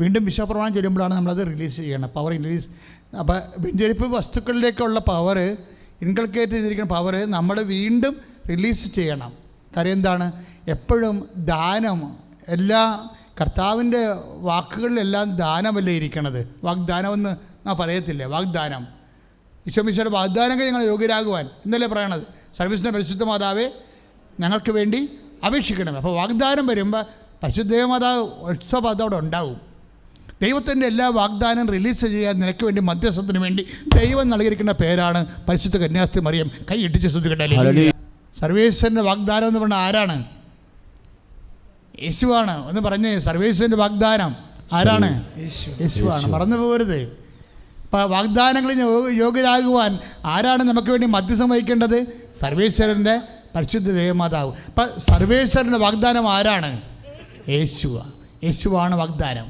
വീണ്ടും വിശ്വാസ പ്രമാണം ചെല്ലുമ്പോഴാണ് നമ്മളത് റിലീസ് ചെയ്യണം. Power release. അപ്പോൾ വെഞ്ചരിപ്പ് വസ്തുക്കളിലേക്കുള്ള പവർ, ഇൻകൾക്കേറ്റ് ചെയ്തിരിക്കുന്ന പവർ നമ്മൾ വീണ്ടും റിലീസ് ചെയ്യണം. കാര്യം എന്താണ്? എപ്പോഴും ദാനം, എല്ലാ കർത്താവിൻ്റെ വാക്കുകളിലെല്ലാം ദാനമല്ലേ ഇരിക്കണത്. വാഗ്ദാനമെന്ന് ഞാൻ പറയത്തില്ലേ, വാഗ്ദാനം. ഈശോമിശിഹായുടെ വാഗ്ദാനങ്ങൾ ഞങ്ങൾ യോഗ്യരാകുവാൻ എന്നല്ലേ പറയണത്. സർവീസിൻ്റെ പരിശുദ്ധ മാതാവേ ഞങ്ങൾക്ക് വേണ്ടി അപേക്ഷിക്കണം. അപ്പോൾ വാഗ്ദാനം വരുമ്പോൾ പരിശുദ്ധ മാതാവ് ഉത്സവം അതവിടെ ഉണ്ടാവും. ദൈവത്തിൻ്റെ എല്ലാ വാഗ്ദാനം റിലീസ് ചെയ്യാൻ നിനക്ക് വേണ്ടി മധ്യസ്ഥത്തിന് വേണ്ടി ദൈവം നൽകിയിരിക്കുന്ന പേരാണ് പരിശുദ്ധ കന്യാസ്ത്രീ മറിയം. കൈ ഇട്ടിച്ച് ശ്രുതികട്ടെ. സർവേശ്വരൻ്റെ വാഗ്ദാനം എന്ന് പറഞ്ഞാൽ ആരാണ്? യേശുവാണ്. ഒന്ന് പറഞ്ഞേ, സർവേശ്വരൻ്റെ വാഗ്ദാനം ആരാണ്? യേശുവാണ്. മറന്നു പോകരുത്. അപ്പം വാഗ്ദാനങ്ങളിൽ യോഗ്യരാകുവാൻ ആരാണ് നമുക്ക് വേണ്ടി മധ്യസ്ഥം വഹിക്കേണ്ടത്? സർവേശ്വരൻ്റെ പരിശുദ്ധ ദേവമാതാവ്. അപ്പം സർവേശ്വരൻ്റെ വാഗ്ദാനം ആരാണ്? യേശുവാണ് വാഗ്ദാനം.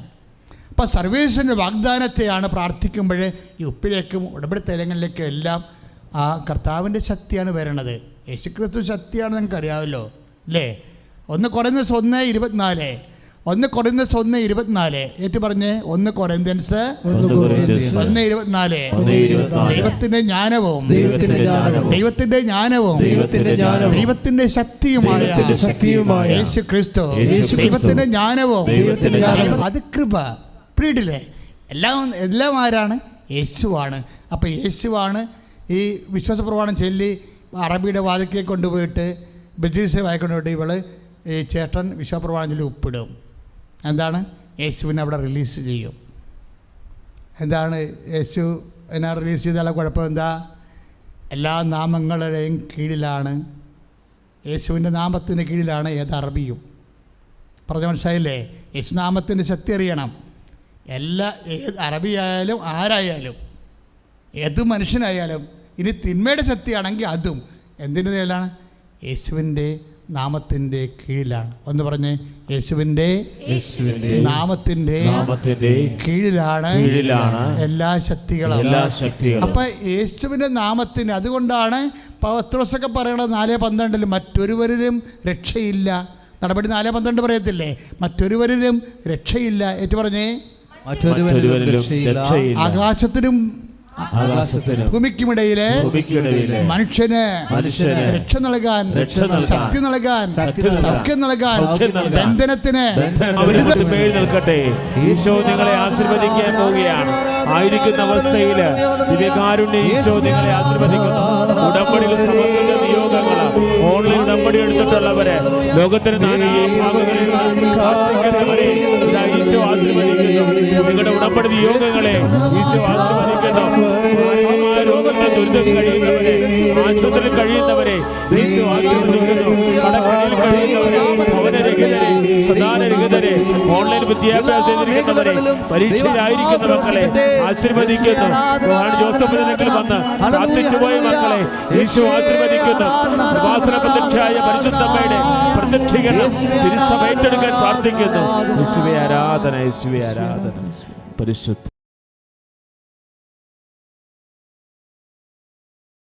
അപ്പം സർവേശ്വരൻ്റെ വാഗ്ദാനത്തെയാണ് പ്രാർത്ഥിക്കുമ്പോൾ ഈ ഉപ്പിലേക്കും ഉടമ്പടി തൈലങ്ങളിലേക്കും എല്ലാം ആ കർത്താവിൻ്റെ ശക്തിയാണ് വരണത്. യേശുക്രിസ്തു ശക്തിയാണ് നിങ്ങൾക്ക് അറിയാമല്ലോ അല്ലേ? 1 കൊരിന്ത്യൻസ് 1:24. 1 കൊരിന്ത്യൻസ് 1:24 ഏറ്റു പറഞ്ഞ്. 1 കൊരിന്ത്യൻസ് 1:24. ദൈവത്തിന്റെ ജ്ഞാനവും ദൈവത്തിന്റെ ശക്തിയുമായ യേശു ക്രിസ്തു. ദൈവത്തിന്റെ ജ്ഞാനവും അത് കൃപ. പ്രീഡില്ലേ? എല്ലാം ആരാണ്? യേശുവാണ്. അപ്പം യേശുവാണ് ഈ വിശ്വാസ പ്രമാണം ചൊല്ലി അറബിയുടെ വാതിക്കെ കൊണ്ടുപോയിട്ട് ബിജീസ് വായിക്കൊണ്ടുപോയിട്ട് ഇവള് ഈ ചേട്ടൻ വിശ്വാസപ്രമാണം ചൊല്ലി ഉപ്പിടും. എന്താണ്? യേശുവിനെ അവിടെ റിലീസ് ചെയ്യും. എന്താണ് യേശു എന്നെ റിലീസ് ചെയ്താലുള്ള കുഴപ്പം? എന്താ? എല്ലാ നാമങ്ങളുടെയും കീഴിലാണ് യേശുവിൻ്റെ നാമത്തിന് കീഴിലാണ് ഏത് അറബിയും. പറഞ്ഞ മനസ്സിലായില്ലേ? യേശുനാമത്തിൻ്റെ ശക്തി അറിയണം. ഏത് അറബിയായാലും ആരായാലും ഏത് മനുഷ്യനായാലും ഇനി തിന്മയുടെ ശക്തിയാണെങ്കിൽ അതും എന്തിൻ്റെ കീഴിലാണ്? യേശുവിൻ്റെ നാമത്തിൻ്റെ കീഴിലാണ്. ഒന്ന് പറഞ്ഞ്, യേശുവിൻ്റെ നാമത്തിൻ്റെ കീഴിലാണ് എല്ലാ ശക്തികളും. അപ്പം യേശുവിൻ്റെ നാമത്തിന്, അതുകൊണ്ടാണ് പത്രോസൊക്കെ പറയണത് 4:12 മറ്റൊരുവരിലും രക്ഷയില്ല. നടപടി 4:12 പറയത്തില്ലേ? മറ്റൊരുവരിലും രക്ഷയില്ല. ഏറ്റു പറഞ്ഞേ, ആകാശത്തിനും ഭൂമിക്കുമിടയിലെ മനുഷ്യന് രക്ഷ നൽകാൻ, ശക്തി നൽകാൻ, സൗഖ്യം നൽകാൻ, ബന്ധനത്തിന് നിൽക്കട്ടെ. ഈശോ നിങ്ങളെ ആശീർവദിക്കാൻ പോവുകയാണ്. ആയിരിക്കുന്ന അവസ്ഥയിൽ ദിവ്യകാരുണ്യ ഈശോ നിങ്ങളെ ആശീർവദിക്കുന്നു. ഉടമ്പടിയിൽ സമർപ്പിച്ച നിയോഗങ്ങൾ, ഓൺലൈൻ ഉടമ്പടി എടുത്തിട്ടുള്ളവരെ, ലോകത്തിന് പ്രാർത്ഥിക്കുന്നവരെ ഈശോ ആശീർവദിക്കുന്നു. നിങ്ങളുടെ ഉടമ്പടി നിയോഗങ്ങളെ ഈശോ ആശീർവദിക്കുന്നു. രോഗത്തെ ദുരിതം കഴിയുന്നവരെ, ആശുപത്രിയിൽ കഴിയുന്നവരെ ഈശോ ആശീർവദിക്കുന്നു. കടക്കണിയിൽ കഴിയുന്നവരെ, ഭവനരഹിതരെ, സദാനരഹിതരെ, ഓൺലൈൻ വിദ്യാഭ്യാസം ചെയ്തിരിക്കുന്നവരെ, പരീക്ഷയിലായിരിക്കുന്ന മക്കളെ ആശീർവദിക്കുന്നു. ജോസഫിനെങ്കിലും വന്ന് പ്രാർത്ഥിച്ചുപോയ മക്കളെ ഈശോ ആശീർവദിക്കുന്നു. കൃപാസന പ്രത്യക്ഷയായ പരിശുദ്ധമ്മയുടെ പ്രത്യക്ഷീകരണം തിരുസഭ ഏറ്റെടുക്കാൻ പ്രാർത്ഥിക്കുന്നു. യേശുവേ ആരാധന, യേശുവേ ആരാധന. പരിശുദ്ധ